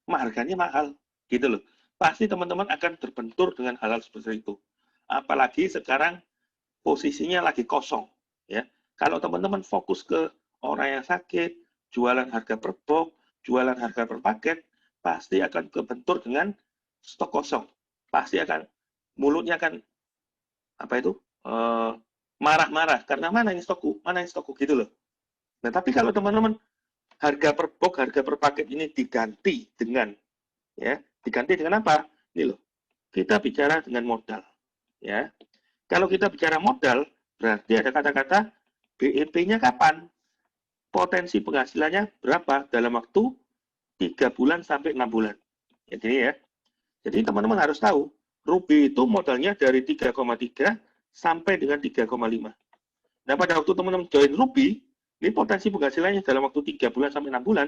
S1: Harganya mahal, gitu loh. Pasti teman-teman akan terbentur dengan hal-hal seperti itu. Apalagi sekarang posisinya lagi kosong, ya. Kalau teman-teman fokus ke orang yang sakit, jualan harga per box, jualan harga per paket, pasti akan kebentur dengan stok kosong. Pasti akan mulutnya akan apa itu marah-marah karena mana ini stokku gitu loh. Nah, tapi kalau teman-teman harga per box, harga per paket ini diganti dengan diganti dengan apa? Ini loh. Kita bicara dengan modal, ya. Kalau kita bicara modal, berarti ada kata-kata BEP-nya kapan? Potensi penghasilannya berapa dalam waktu 3 bulan sampai 6 bulan. Jadi ya. Jadi teman-teman harus tahu, Ruby itu modalnya dari 3,3 sampai dengan 3,5. Nah, pada waktu teman-teman join Ruby, ini potensi penghasilannya dalam waktu 3 bulan sampai 6 bulan,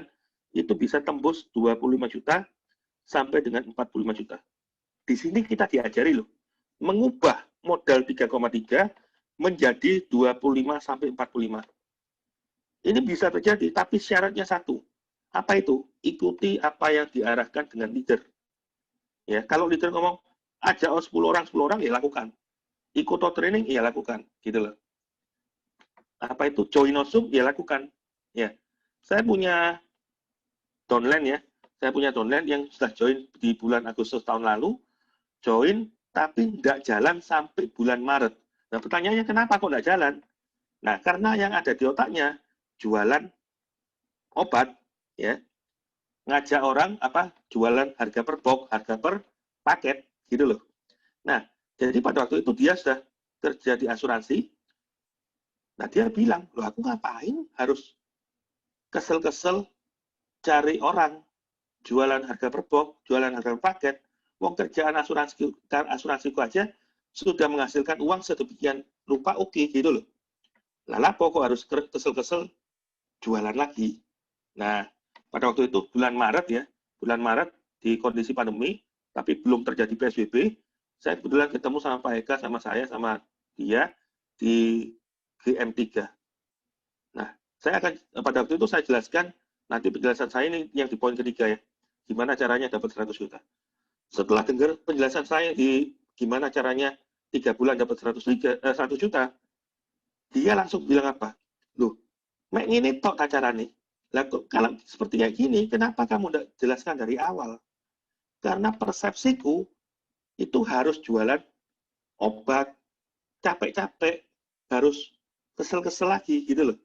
S1: itu bisa tembus 25 juta sampai dengan 45 juta. Di sini kita diajari loh, mengubah modal 3,3 menjadi 25 sampai 45. Ini bisa terjadi, tapi syaratnya satu. Apa itu? Ikuti apa yang diarahkan dengan leader. Ya, kalau leader ngomong, ajak 10 orang, ya lakukan. Ikut training, ya lakukan. Gitu loh. Apa itu? Join Zoom, ya lakukan. Ya, saya punya downline ya. Saya punya downline yang sudah join di bulan Agustus tahun lalu, join tapi tidak jalan sampai bulan Maret. Nah, pertanyaannya kenapa kok tidak jalan? Nah, karena yang ada di otaknya jualan obat, ya, ngajak orang apa jualan harga per box, harga per paket, gitu loh. Nah, jadi pada waktu itu dia sudah kerja di asuransi. Nah, dia bilang, loh aku ngapain harus kesel-kesel cari orang jualan harga per box, jualan harga per paket. Wong kerjaan asuransiku aja sudah menghasilkan uang sedemikian rupa, oke, gitu loh. Lah kok harus kesel-kesel jualan lagi. Nah, pada waktu itu bulan Maret di kondisi pandemi, tapi belum terjadi PSBB, saya kebetulan ketemu sama Pak Eka, sama saya, sama dia di GM3. Nah, saya akan pada waktu itu saya jelaskan, nanti penjelasan saya ini yang di poin ketiga ya, gimana caranya dapat 100 juta. Setelah dengar penjelasan saya di gimana caranya 3 bulan dapat 100 juta, dia langsung bilang apa? Loh, mek ini tok caranya. Lah kalau seperti kayak gini, kenapa kamu tidak jelaskan dari awal? Karena persepsiku itu harus jualan obat, capek-capek, harus kesel-kesel lagi gitu loh.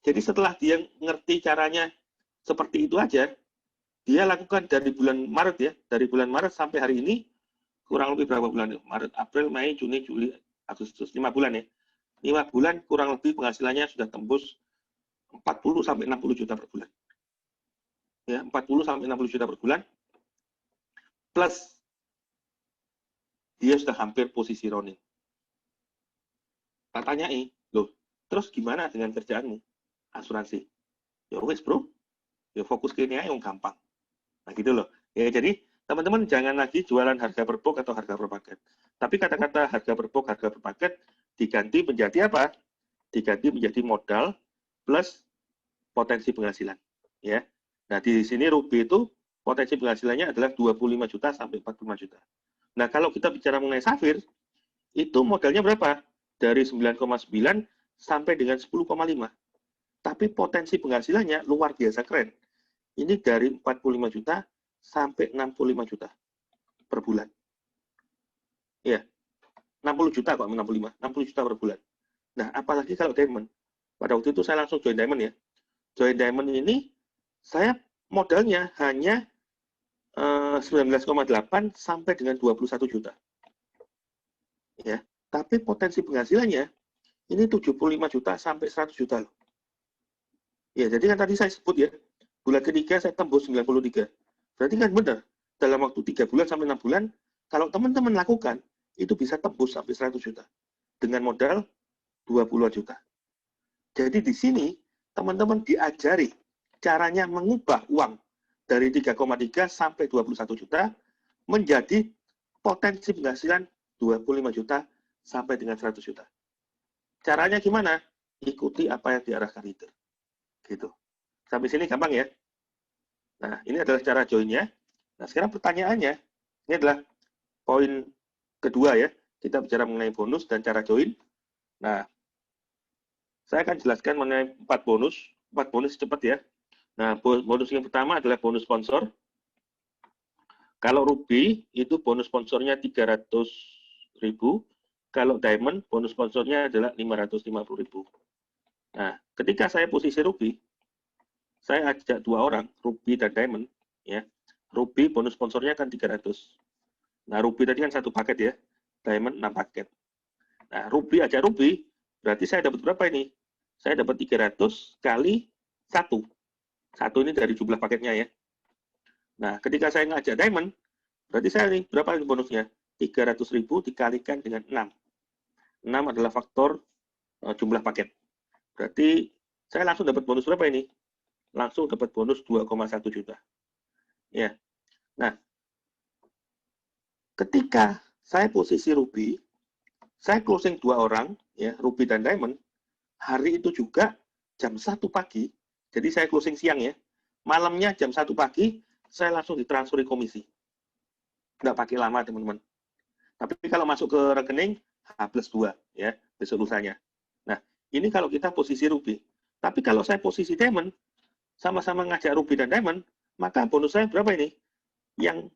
S1: Jadi setelah dia ngerti caranya seperti itu aja, dia lakukan dari bulan Maret ya, dari bulan Maret sampai hari ini, kurang lebih berapa bulan? Maret, April, Mei, Juni, Juli, Agustus, 5 bulan ya. 5 bulan kurang lebih penghasilannya sudah tembus 40 sampai 60 juta per bulan. Ya, 40 sampai 60 juta per bulan. Plus dia sudah hampir posisi Ronin. Tak tanyai, loh, terus gimana dengan kerjaanmu? Asuransi. Ya wes bro, ya fokus ke ini aja yang gampang. Nah gitu loh. Ya jadi teman-teman jangan lagi jualan harga per box atau harga per paket. Tapi kata-kata harga per box, harga per paket diganti menjadi apa? Diganti menjadi modal plus potensi penghasilan. Ya. Nah di sini Ruby itu potensi penghasilannya adalah 25 juta sampai 45 juta. Nah kalau kita bicara mengenai Safir, itu modalnya berapa? Dari 9,9 sampai dengan 10,5. Tapi potensi penghasilannya luar biasa keren. Ini dari 45 juta sampai 65 juta per bulan. Ya, 60 juta kok, 65. 60 juta per bulan. Nah, apalagi kalau Diamond. Pada waktu itu saya langsung join Diamond ya. Join Diamond ini, saya modalnya hanya 19,8 sampai dengan 21 juta. Ya, tapi potensi penghasilannya ini 75 juta sampai 100 juta loh. Ya, jadi kan tadi saya sebut ya, bulan ketiga saya tembus 93. Berarti kan benar, dalam waktu 3 bulan sampai 6 bulan, kalau teman-teman lakukan, itu bisa tembus sampai 100 juta. Dengan modal 20 juta. Jadi di sini, teman-teman diajari caranya mengubah uang dari 3,3 sampai 21 juta menjadi potensi penghasilan 25 juta sampai dengan 100 juta. Caranya gimana? Ikuti apa yang diarahkan leader. Gitu. Sampai sini gampang ya. Nah, ini adalah cara joinnya. Nah, sekarang pertanyaannya, ini adalah poin kedua ya. Kita bicara mengenai bonus dan cara join. Nah, saya akan jelaskan mengenai 4 bonus. 4 bonus cepat ya. Nah, bonus yang pertama adalah bonus sponsor. Kalau Ruby, itu bonus sponsornya 300.000. Kalau Diamond, bonus sponsornya adalah 550.000. Nah, ketika saya posisi Ruby, saya ajak 2 orang, Ruby dan Diamond. Ya. Ruby bonus sponsornya kan 300. Nah, Ruby tadi kan 1 paket ya. Diamond 6 paket. Nah, Ruby ajak Ruby, berarti saya dapat berapa ini? Saya dapat 300 kali 1. 1 ini dari jumlah paketnya ya. Nah, ketika saya ngajak Diamond, berarti saya ini berapa ini bonusnya? 300.000 dikalikan dengan 6. 6 adalah faktor jumlah paket. Berarti saya langsung dapat bonus berapa ini? Langsung dapat bonus 2,1 juta. Ya. Nah, ketika saya posisi Ruby, saya closing 2 orang, ya, Ruby dan Diamond, hari itu juga jam 1 pagi, jadi saya closing siang ya, malamnya jam 1 pagi, saya langsung ditransferi komisi. Nggak pakai lama, teman-teman. Tapi kalau masuk ke rekening, H+2, ya, besok lusanya. Nah, ini kalau kita posisi Ruby. Tapi kalau saya posisi Diamond, sama-sama ngajak Ruby dan Diamond, maka bonus saya berapa ini? Yang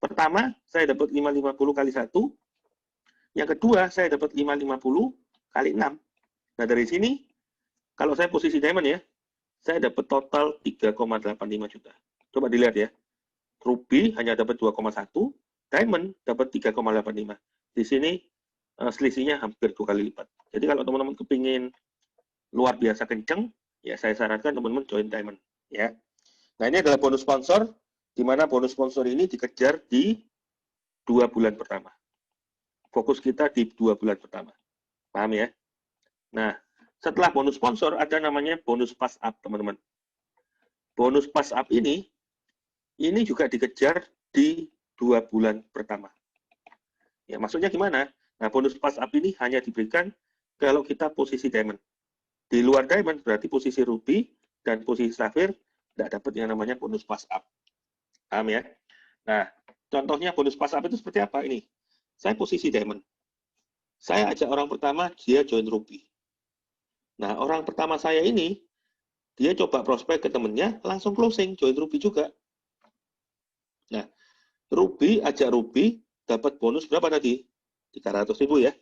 S1: pertama, saya dapat 550 kali 1. Yang kedua, saya dapat 550 kali 6. Nah, dari sini, kalau saya posisi Diamond ya, saya dapat total 3,85 juta. Coba dilihat ya. Ruby hanya dapat 2,1, Diamond dapat 3,85. Di sini, selisihnya hampir 2 kali lipat. Jadi kalau teman-teman kepingin luar biasa kenceng, ya saya sarankan teman-teman join Diamond. Ya. Nah, ini adalah bonus sponsor, di mana bonus sponsor ini dikejar di 2 bulan pertama. Fokus kita di 2 bulan pertama. Paham ya? Nah, setelah bonus sponsor, ada namanya bonus pass up, teman-teman. Bonus pass up ini juga dikejar di 2 bulan pertama. Ya, maksudnya gimana? Nah, bonus pass up ini hanya diberikan kalau kita posisi Diamond. Di luar Diamond berarti posisi Ruby dan posisi Sapphire tidak dapat yang namanya bonus pass up. Paham ya? Nah, Contohnya bonus pas up itu seperti apa? Ini, saya posisi diamond. Saya ajak orang pertama, dia join Ruby. Nah, orang pertama saya ini, dia coba prospek ke temennya, langsung closing, join Ruby juga. Nah, Ruby, ajak Ruby, dapat bonus berapa tadi? 300.000 ya.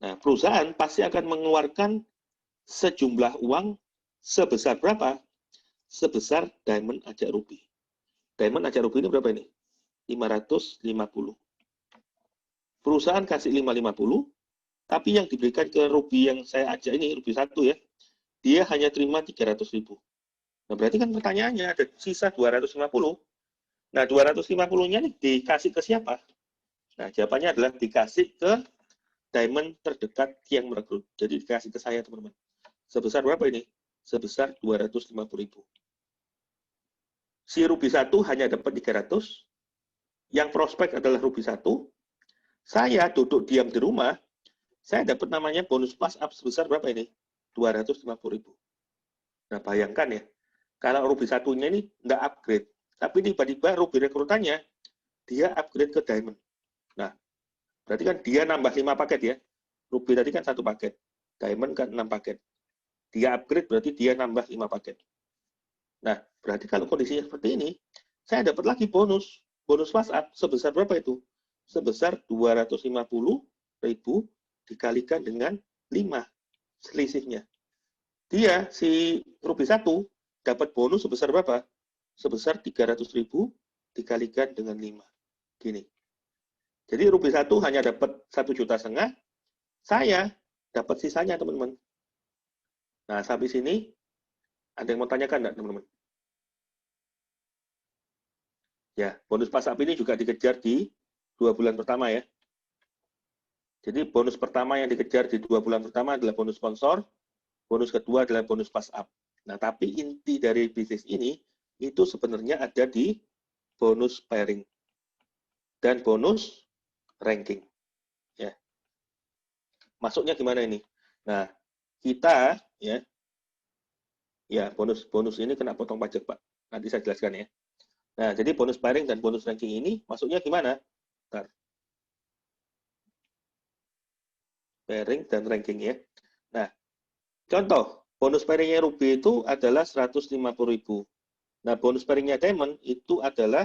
S1: Nah, perusahaan pasti akan mengeluarkan sejumlah uang sebesar berapa? Sebesar diamond ajak Ruby. Diamond ajak Ruby ini berapa ini? 550. Perusahaan kasih 550, tapi yang diberikan ke Ruby yang saya ajak ini, Ruby 1 ya, dia hanya terima 300.000. Nah, berarti kan pertanyaannya ada sisa 250. Nah, 250-nya nih dikasih ke siapa? Nah, jawabannya adalah dikasih ke diamond terdekat yang merekrut. Jadi dikasih ke saya, teman-teman. Sebesar berapa ini? Sebesar 250.000. Si Ruby 1 hanya dapat 300, yang prospek adalah Ruby 1, saya duduk diam di rumah, saya dapat namanya bonus pas up sebesar berapa ini? 250.000. Nah, bayangkan ya, kalau Ruby 1-nya ini nggak upgrade, tapi tiba-tiba Ruby rekrutannya, dia upgrade ke Diamond. Nah, berarti kan dia nambah 5 paket ya. Ruby tadi kan 1 paket, Diamond kan 6 paket. Dia upgrade berarti dia nambah 5 paket. Nah, berarti kalau kondisinya seperti ini, saya dapat lagi bonus pas up sebesar berapa itu? Sebesar 250.000 dikalikan dengan 5 selisihnya. Dia, si Ruby 1, dapat bonus sebesar berapa? Sebesar 300.000 dikalikan dengan 5. Gini. Jadi Ruby 1 hanya dapat 1,5 juta, saya dapat sisanya, teman-teman. Nah, sampai sini, ada yang mau tanyakan enggak, teman-teman? Ya, bonus pas up ini juga dikejar di 2 bulan pertama ya. Jadi bonus pertama yang dikejar di 2 bulan pertama adalah bonus sponsor, bonus kedua adalah bonus pas up. Nah, tapi inti dari bisnis ini itu sebenarnya ada di bonus pairing dan bonus ranking. Ya. Masuknya gimana ini? Nah, kita ya bonus ini kena potong pajak, Pak. Nanti saya jelaskan ya. Nah, jadi bonus pairing dan bonus ranking ini masuknya gimana? Bentar. Pairing dan ranking ya. Nah, contoh, bonus pairingnya Ruby itu adalah 150.000. Nah, bonus pairingnya Diamond itu adalah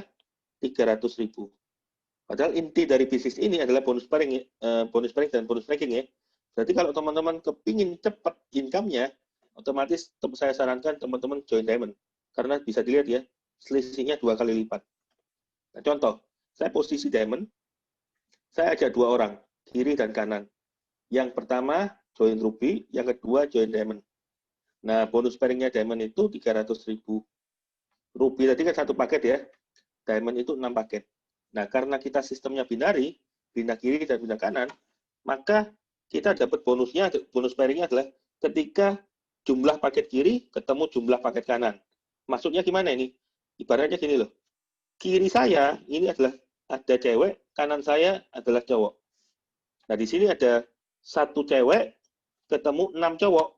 S1: 300.000. Padahal inti dari bisnis ini adalah bonus pairing dan bonus ranking ya. Berarti kalau teman-teman kepingin cepat income-nya, otomatis saya sarankan teman-teman join Diamond. Karena bisa dilihat ya, selisihnya 2 kali lipat. Nah, contoh, saya posisi Diamond, saya ajak 2 orang, kiri dan kanan. Yang pertama join Ruby, yang kedua join Diamond. Nah, bonus pairingnya Diamond itu 300.000. Ruby tadi kan 1 paket ya, Diamond itu 6 paket. Nah, karena kita sistemnya binary, pindah kiri dan pindah kanan, maka kita dapat bonusnya, bonus pairingnya adalah ketika jumlah paket kiri ketemu jumlah paket kanan. Maksudnya gimana ini? Ibaratnya gini loh, kiri saya ini adalah ada cewek, kanan saya adalah cowok. Nah, di sini ada 1 cewek ketemu 6 cowok.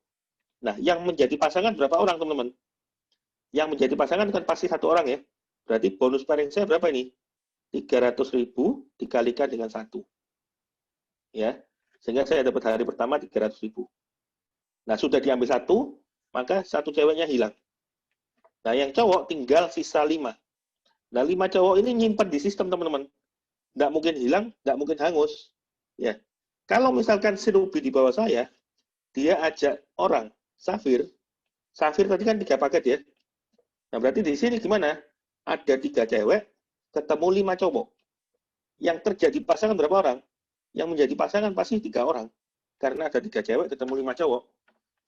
S1: Nah, yang menjadi pasangan berapa orang, teman-teman? Yang menjadi pasangan kan pasti 1 orang ya. Berarti bonus pairing saya berapa ini? 300.000 dikalikan dengan 1. Ya. Sehingga saya dapat hari pertama 300.000. Nah, sudah diambil 1, maka 1 ceweknya hilang. Nah, yang cowok tinggal sisa 5. Nah, 5 cowok ini nyimpan di sistem, teman-teman. Nggak mungkin hilang, nggak mungkin hangus. Ya. Kalau misalkan si Ruby di bawah saya, dia ajak orang, Safir tadi kan 3 paket ya. Nah, berarti di sini gimana? Ada 3 cewek, ketemu 5 cowok. Yang terjadi pasangan berapa orang? Yang menjadi pasangan pasti 3 orang. Karena ada 3 cewek, ketemu 5 cowok.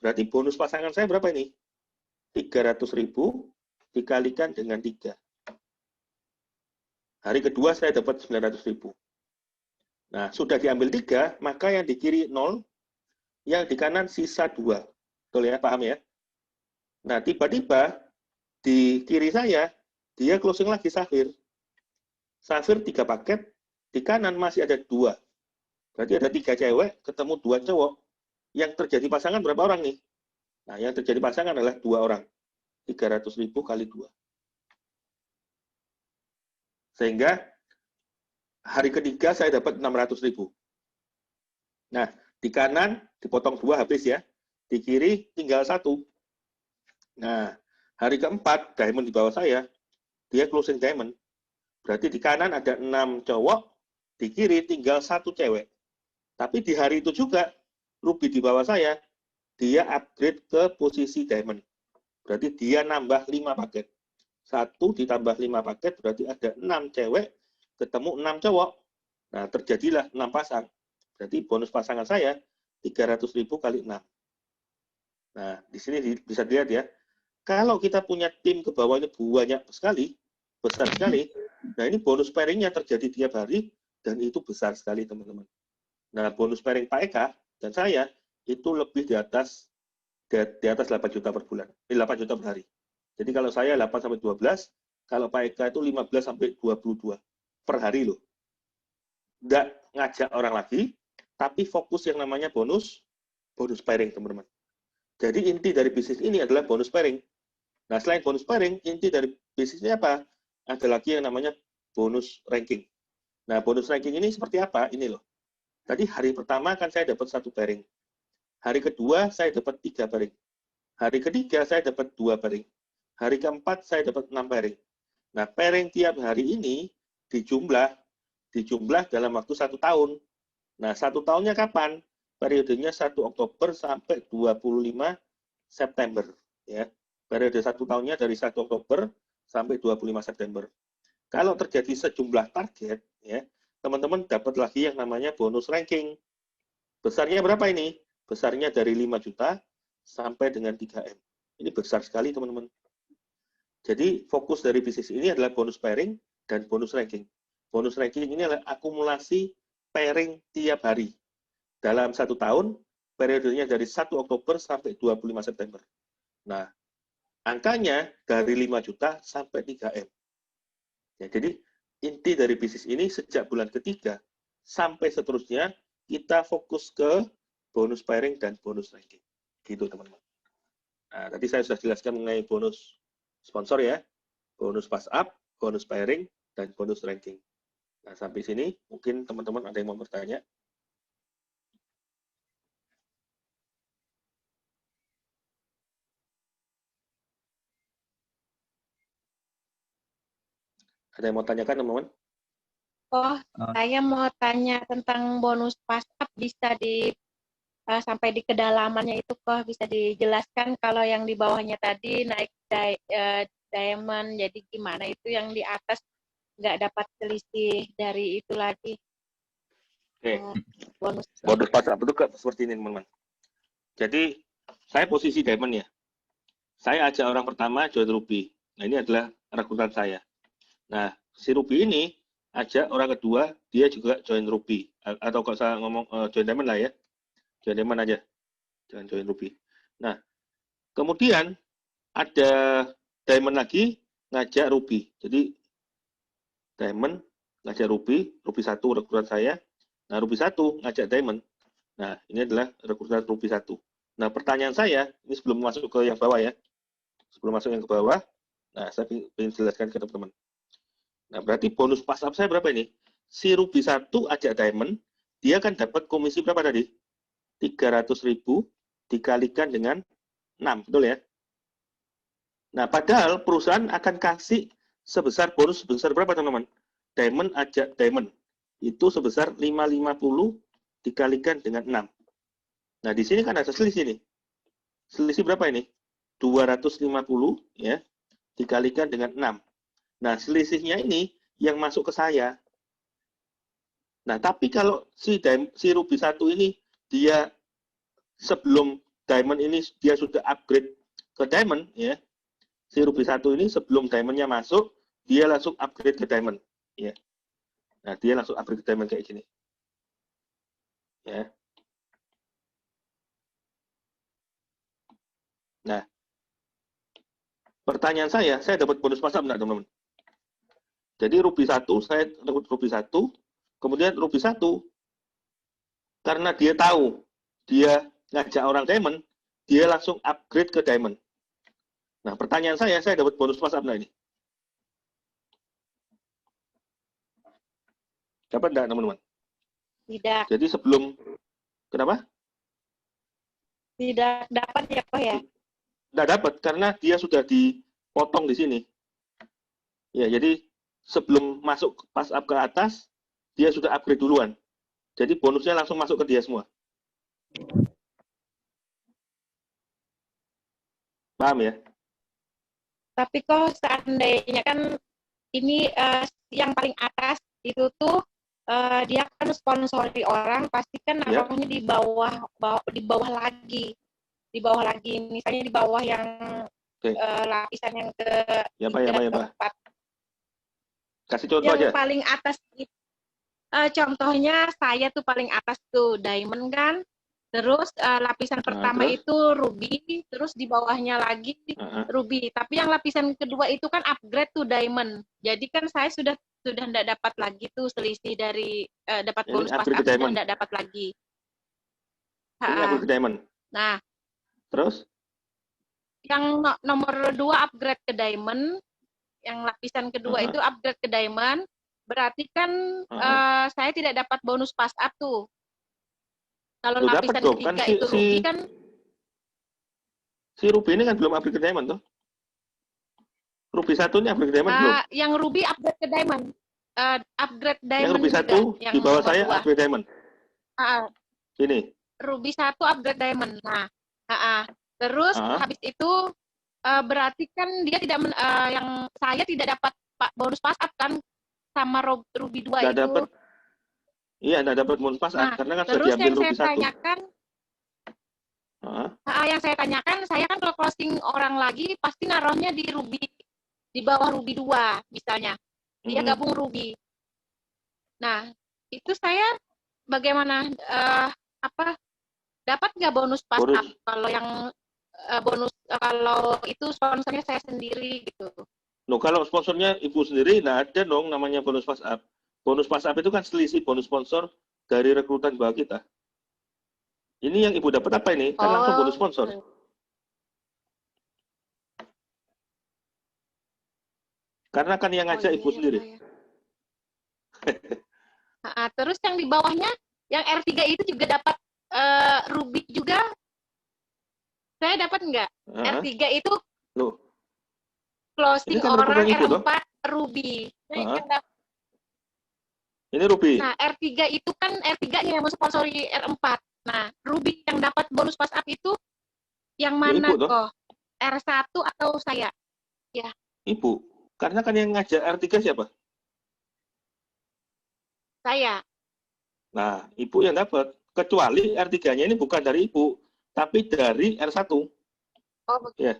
S1: Berarti bonus pasangan saya berapa ini? 300.000 dikalikan dengan 3. Hari kedua saya dapat 900.000. Nah, sudah diambil 3, maka yang di kiri 0, yang di kanan sisa 2. Betul ya, paham ya? Nah, tiba-tiba di kiri saya, dia closing lagi Safir. Safir 3 paket, di kanan masih ada 2. Berarti ada 3 cewek, ketemu 2 cowok. Yang terjadi pasangan berapa orang nih? Nah, yang terjadi pasangan adalah 2 orang. 300.000 kali 2. Sehingga hari ketiga saya dapat 600.000. Nah, di kanan dipotong 2 habis ya. Di kiri tinggal 1. Nah, hari keempat diamond di bawah saya, dia closing diamond. Berarti di kanan ada 6 cowok, di kiri tinggal 1 cewek. Tapi di hari itu juga, Ruby di bawah saya, dia upgrade ke posisi diamond. Berarti dia nambah 5 paket. 1 ditambah 5 paket, berarti ada 6 cewek, ketemu 6 cowok. Nah, terjadilah 6 pasang. Berarti bonus pasangan saya 300.000 kali 6. Nah, di sini bisa dilihat ya. Kalau kita punya tim ke bawahnya banyak sekali, besar sekali, nah ini bonus pairingnya terjadi tiap hari, dan itu besar sekali, teman-teman. Nah, bonus pairing Pak Eka dan saya itu lebih di atas 8 juta per bulan. 8 juta per hari. Jadi kalau saya 8 sampai 12, kalau Pak Eka itu 15 sampai 22 per hari loh. Nggak ngajak orang lagi, tapi fokus yang namanya bonus pairing, teman-teman. Jadi inti dari bisnis ini adalah bonus pairing. Nah, selain bonus pairing, inti dari bisnisnya apa? Ada lagi yang namanya bonus ranking. Nah, bonus ranking ini seperti apa? Ini loh. Tadi hari pertama kan saya dapat 1 pairing. Hari kedua saya dapat 3 pairing. Hari ketiga saya dapat 2 pairing. Hari keempat saya dapat 6 pairing. Nah, pairing tiap hari ini dijumlah dalam waktu 1 tahun. Nah, 1 tahunnya kapan? Periodenya 1 Oktober sampai 25 September. Ya. Periode 1 tahunnya dari 1 Oktober sampai 25 September. Kalau terjadi sejumlah target, ya, teman-teman dapat lagi yang namanya bonus ranking. Besarnya berapa ini? Besarnya dari 5 juta sampai dengan 3M. Ini besar sekali, teman-teman. Jadi, fokus dari bisnis ini adalah bonus pairing dan bonus ranking. Bonus ranking ini adalah akumulasi pairing tiap hari. Dalam 1 tahun, periodenya dari 1 Oktober sampai 25 September. Nah, angkanya dari 5 juta sampai 3M. Ya, jadi, inti dari bisnis ini sejak bulan ketiga sampai seterusnya, kita fokus ke bonus pairing dan bonus ranking. Gitu, teman-teman. Nah, tadi saya sudah jelaskan mengenai bonus sponsor ya, bonus pass up, bonus pairing, dan bonus ranking. Nah, sampai sini mungkin teman-teman ada yang mau bertanya. Ada yang mau tanyakan, teman-teman?
S2: Oh, saya mau tanya tentang bonus pass up, bisa sampai di kedalamannya itu kok bisa dijelaskan. Kalau yang di bawahnya tadi naik diamond, jadi gimana itu yang di atas nggak dapat selisih dari itu lagi.
S1: Oke. Bonus pass up itu seperti ini, teman-teman. Jadi saya posisi diamond ya. Saya ajak orang pertama join Ruby. Nah, ini adalah rekrutan saya. Nah, si Ruby ini ajak orang kedua, dia juga join Ruby. Atau kalau saya ngomong join diamond lah ya. Join diamond aja. Jangan join Ruby. Nah, kemudian ada diamond lagi ngajak Ruby. Jadi diamond ngajak Ruby 1 rekrutan saya. Nah, Ruby 1 ngajak diamond. Nah, ini adalah rekrutan Ruby 1. Nah, pertanyaan saya, ini sebelum masuk ke yang bawah ya. Sebelum masuk yang ke bawah, nah saya ingin jelaskan ke teman-teman. Nah, berarti bonus pass up saya berapa ini? Si Ruby 1 ajak diamond, dia kan dapat komisi berapa tadi? 300.000 dikalikan dengan 6, betul ya? Nah, padahal perusahaan akan kasih bonus sebesar berapa, teman-teman? Diamond ajak diamond. Itu sebesar 550 dikalikan dengan 6. Nah, di sini kan ada selisih nih. Selisih berapa ini? 250 ya, dikalikan dengan 6. Nah, selisihnya ini yang masuk ke saya. Nah, tapi kalau si Ruby 1 ini, dia sebelum diamond ini dia sudah upgrade ke diamond ya. Si Ruby 1 ini sebelum diamondnya masuk, dia langsung upgrade ke diamond ya. Nah, dia langsung upgrade ke diamond kayak gini. Ya. Nah, pertanyaan saya dapat bonus pass up enggak, teman-teman? Jadi Ruby 1, saya dapat Ruby 1, kemudian Ruby 1, karena dia tahu, dia ngajak orang diamond, dia langsung upgrade ke diamond. Nah, pertanyaan saya dapat bonus pass up enggak ini? Dapat enggak, teman-teman?
S2: Tidak.
S1: Jadi sebelum, kenapa?
S2: Tidak dapat ya, Koh ya?
S1: Enggak dapat, karena dia sudah dipotong di sini. Ya, jadi sebelum masuk pas up ke atas, dia sudah upgrade duluan. Jadi bonusnya langsung masuk ke dia semua. Paham ya?
S2: Tapi kok seandainya kan ini yang paling atas itu tuh dia kan sponsori orang, pasti kan naruhnya di bawah lagi. Di bawah lagi, misalnya di bawah yang lapisan yang ke keempat.
S1: Kasih contoh aja.
S2: Yang paling atas contohnya saya tuh paling atas tuh diamond kan, terus lapisan pertama
S1: terus?
S2: itu ruby, terus di bawahnya lagi ruby. Tapi yang lapisan kedua itu kan upgrade tuh diamond. Jadi kan saya sudah tidak dapat lagi tuh selisih dari dapat bonus pas up, sudah tidak dapat lagi.
S1: Ini upgrade ke diamond.
S2: Nah,
S1: terus? Yang
S2: nomor 2 upgrade ke diamond, yang lapisan kedua itu upgrade ke diamond, berarti kan saya tidak dapat bonus pas up tuh. Kalau lapisan ketiga kan itu ruby kan. Si ruby ini kan belum upgrade ke diamond tuh. Ruby 1 ini upgrade ke diamond belum? Yang ruby upgrade ke diamond. Upgrade diamond. Yang ruby 1 di bawah saya upgrade diamond. Ini. Ruby 1 upgrade diamond. Nah, terus habis itu berarti kan dia tidak yang saya tidak dapat bonus pas up kan sama ruby 2 itu. Dapet. Iya, enggak dapat bonus pas up karena kan sudah diambil ruby 1. Terus yang saya tanyakan yang saya tanyakan, saya kan kalau closing orang lagi pasti naruhnya di ruby, di bawah ruby 2 misalnya. Dia gabung ruby. Nah, itu saya bagaimana dapat nggak bonus pas up kalau yang bonus kalau itu sponsornya saya sendiri gitu. Loh, kalau sponsornya ibu sendiri nggak ada dong namanya bonus pas up. Bonus pas up itu kan selisih bonus sponsor dari rekrutan bawah kita. Ini yang ibu dapat apa ini? Kan langsung bonus sponsor. Karena kan yang ngajak ibu sendiri. Terus yang di bawahnya, yang R3 itu juga dapat ruby juga. Saya dapat nggak? R3 itu closing kan orang R4 ruby. Ini ruby. Nah, R3 itu kan R3 yang mensponsori R4. Nah, ruby yang dapat bonus pas up itu yang mana kok? R1 atau saya? Ya. Ibu. Karena kan yang ngajak R3 siapa? Saya. Nah, ibu yang dapat. Kecuali R3-nya ini bukan dari ibu, tapi dari R1. Oh, betul. Ya.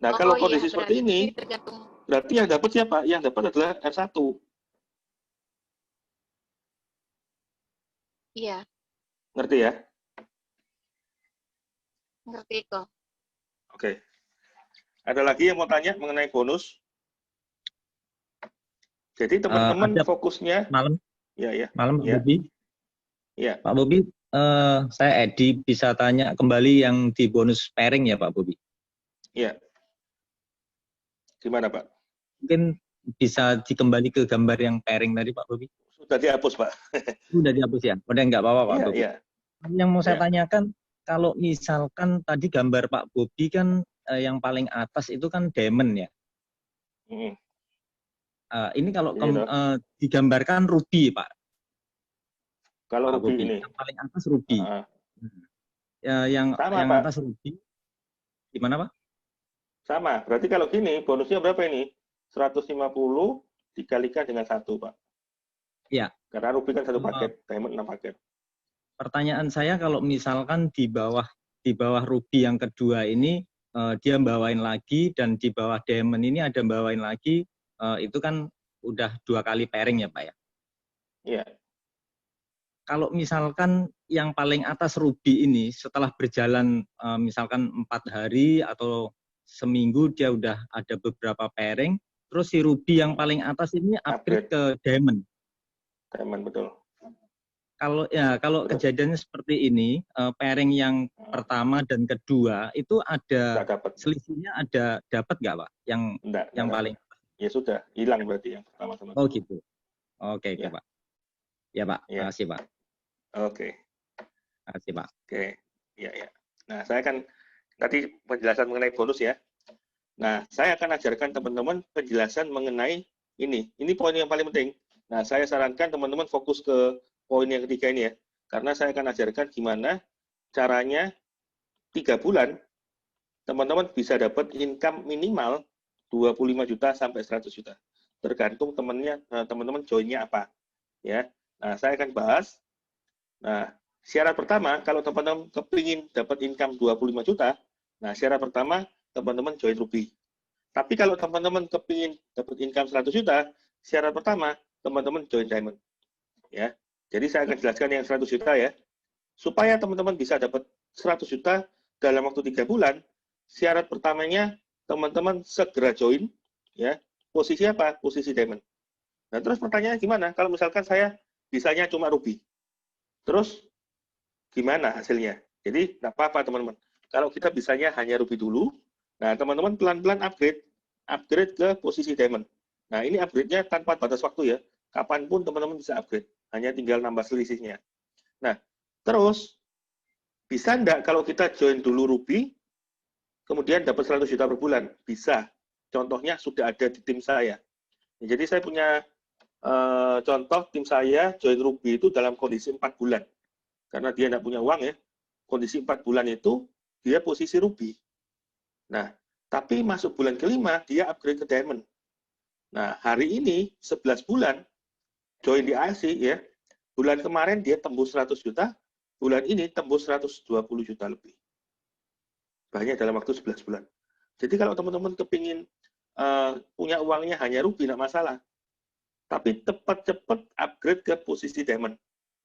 S2: Nah, kalau kondisi seperti ini, berarti yang dapat siapa? Yang dapat adalah R1. Iya. Ngerti ya? Ngerti kok. Oke. Ada lagi yang mau tanya mengenai bonus? Jadi teman-teman fokusnya
S3: malam.
S1: Ya.
S3: Malam, Pak
S1: ya.
S3: Bobi.
S1: Ya.
S3: Pak Bobi, saya Edi bisa tanya kembali yang di bonus pairing ya Pak Bobi?
S1: Iya. Gimana Pak?
S3: Mungkin bisa dikembali ke gambar yang pairing tadi Pak Bobi?
S1: Sudah dihapus Pak.
S3: Sudah dihapus ya? Udah nggak apa-apa Pak Bobi?
S1: Iya.
S3: Yang mau saya tanyakan, kalau misalkan tadi gambar Pak Bobi kan yang paling atas itu kan diamond ya? Ini kalau digambarkan ruby Pak.
S1: Kalau
S3: Pak
S1: ruby
S3: Bobi,
S1: ini
S3: yang paling atas ruby. Yang
S1: Pak.
S3: atas ruby, gimana Pak?
S1: Sama, berarti kalau gini, bonusnya berapa ini? 150 dikalikan dengan 1 Pak.
S3: Iya.
S1: Karena ruby kan 1 paket, diamond 6 paket.
S3: Pertanyaan saya kalau misalkan di bawah ruby yang kedua ini, dia bawain lagi, dan di bawah diamond ini ada bawain lagi, itu kan udah 2 kali pairing ya Pak ya?
S1: Iya.
S3: Kalau misalkan yang paling atas ruby ini setelah berjalan misalkan 4 hari atau seminggu dia udah ada beberapa pairing, terus si ruby yang paling atas ini upgrade ke diamond.
S1: Diamond, betul.
S3: Kalau kejadiannya seperti ini, pairing yang pertama dan kedua itu ada selisihnya, ada dapat nggak Pak? Yang paling?
S1: Ya sudah, hilang berarti yang pertama sama.
S3: Oh gitu. Oke, Pak. Ya Pak,
S1: Ya.
S3: terima kasih Pak.
S1: Oke.
S3: Terima kasih Pak.
S1: Oke, ya. Nah, saya akan tadi penjelasan mengenai bonus ya. Nah, saya akan ajarkan teman-teman penjelasan mengenai ini. Ini poin yang paling penting. Nah, saya sarankan teman-teman fokus ke poin yang ketiga ini ya. Karena saya akan ajarkan gimana caranya 3 bulan teman-teman bisa dapat income minimal 25 juta sampai 100 juta. Tergantung teman-teman joinnya apa. Ya. Nah, saya akan bahas. Nah, syarat pertama, kalau teman-teman kepingin dapat income 25 juta, nah syarat pertama, teman-teman join Ruby. Tapi kalau teman-teman kepingin dapat income 100 juta, syarat pertama, teman-teman join Diamond. Ya. Jadi saya akan jelaskan yang 100 juta ya. Supaya teman-teman bisa dapat 100 juta dalam waktu 3 bulan, syarat pertamanya, teman-teman segera join. Ya. Posisi apa? Posisi Diamond. Nah, terus pertanyaannya gimana? Kalau misalkan saya bisanya cuma Ruby. Terus gimana hasilnya? Jadi nggak apa-apa teman-teman. Kalau kita bisanya hanya Ruby dulu, nah teman-teman pelan-pelan upgrade ke posisi Diamond. Nah ini upgrade-nya tanpa batas waktu ya. Kapanpun teman-teman bisa upgrade. Hanya tinggal nambah selisihnya. Nah terus bisa nggak kalau kita join dulu Ruby, kemudian dapat 100 juta per bulan? Bisa. Contohnya sudah ada di tim saya. Jadi saya punya contoh tim saya join Ruby itu dalam kondisi 4 bulan. Karena dia tidak punya uang ya. Kondisi 4 bulan itu dia posisi Ruby. Nah, tapi masuk bulan kelima dia upgrade ke Diamond. Nah, hari ini 11 bulan join di ASI ya. Bulan kemarin dia tembus 100 juta, bulan ini tembus 120 juta lebih. Banyak dalam waktu 11 bulan. Jadi kalau teman-teman kepingin punya uangnya hanya Ruby, tidak masalah. Tapi cepat-cepat upgrade ke posisi Diamond.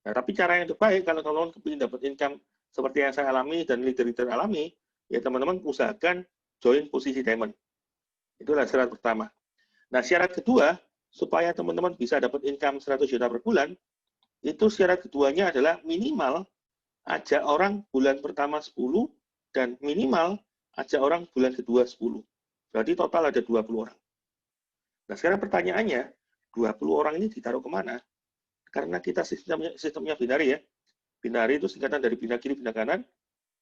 S1: Nah, tapi cara yang terbaik kalau teman-teman kepingin dapat income seperti yang saya alami dan leader-leader alami, ya teman-teman usahakan join posisi Diamond. Itulah syarat pertama. Nah, syarat kedua, supaya teman-teman bisa dapat income 100 juta per bulan, itu syarat keduanya adalah minimal ajak orang bulan pertama 10 dan minimal ajak orang bulan kedua 10. Berarti total ada 20 orang. Nah, sekarang pertanyaannya, 20 orang ini ditaruh kemana? Karena kita sistemnya binari ya. Binari itu singkatan dari bina kiri, bina kanan,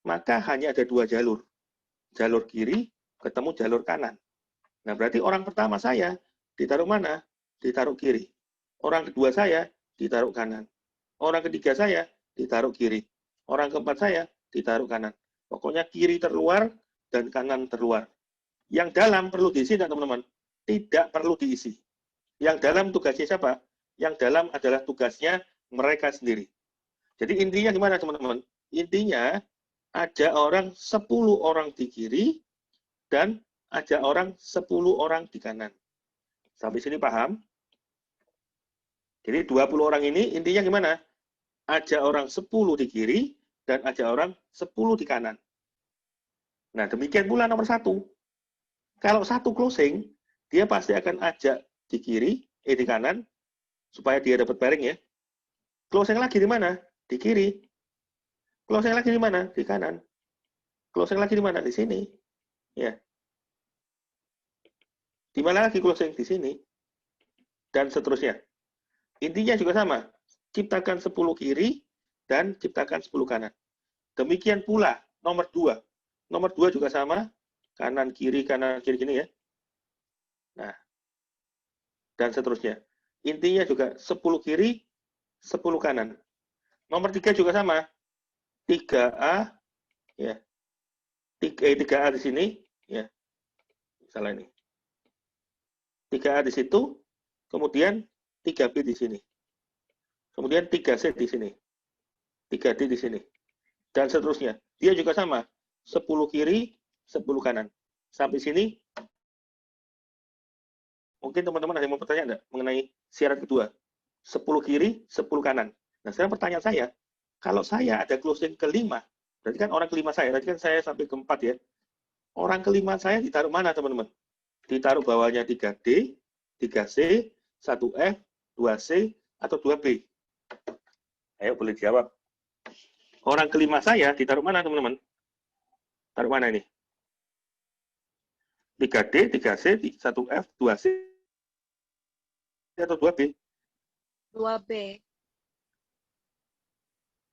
S1: maka hanya ada 2 jalur. Jalur kiri ketemu jalur kanan. Nah, berarti orang pertama saya ditaruh mana? Ditaruh kiri. Orang kedua saya ditaruh kanan. Orang ketiga saya ditaruh kiri. Orang keempat saya ditaruh kanan. Pokoknya kiri terluar dan kanan terluar. Yang dalam perlu diisi tidak teman-teman? Tidak perlu diisi. Yang dalam tugasnya siapa? Yang dalam adalah tugasnya mereka sendiri. Jadi intinya gimana teman-teman? Intinya ada orang 10 orang di kiri dan ada orang 10 orang di kanan. Sampai sini paham? Jadi 20 orang ini intinya gimana? Ada orang 10 di kiri dan ada orang 10 di kanan. Nah demikian pula nomor 1. Kalau 1 closing, dia pasti akan ajak di kiri, di kanan, supaya dia dapat pairing ya. Closing lagi di mana? Di kiri. Closing lagi di mana? Di kanan. Closing lagi di mana? Di sini. Ya. Di mana lagi closing? Di sini. Dan seterusnya. Intinya juga sama. Ciptakan 10 kiri dan ciptakan 10 kanan. Demikian pula nomor 2. Nomor 2 juga sama. Kanan, kiri gini ya. Nah. Dan seterusnya. Intinya juga 10 kiri, 10 kanan. Nomor 3 juga sama. 3A, ya. 3A di sini, ya. Salah ini. 3A di situ, kemudian 3B di sini. Kemudian 3C di sini. 3D di sini. Dan seterusnya. Dia juga sama. 10 kiri, 10 kanan. Sampai sini, mungkin teman-teman ada yang mau bertanya enggak mengenai syarat kedua? 10 kiri, 10 kanan. Nah, sekarang pertanyaan saya, kalau saya ada closing kelima, berarti kan orang kelima saya, berarti kan saya sampai keempat ya. Orang kelima saya ditaruh mana, teman-teman? Ditaruh bawahnya 3D, 3C, 1F, 2C, atau 2B? Ayo, boleh jawab. Orang kelima saya ditaruh mana, teman-teman? Taruh mana ini? 3D, 3C, 1F, 2C, atau 2B?
S2: 2B.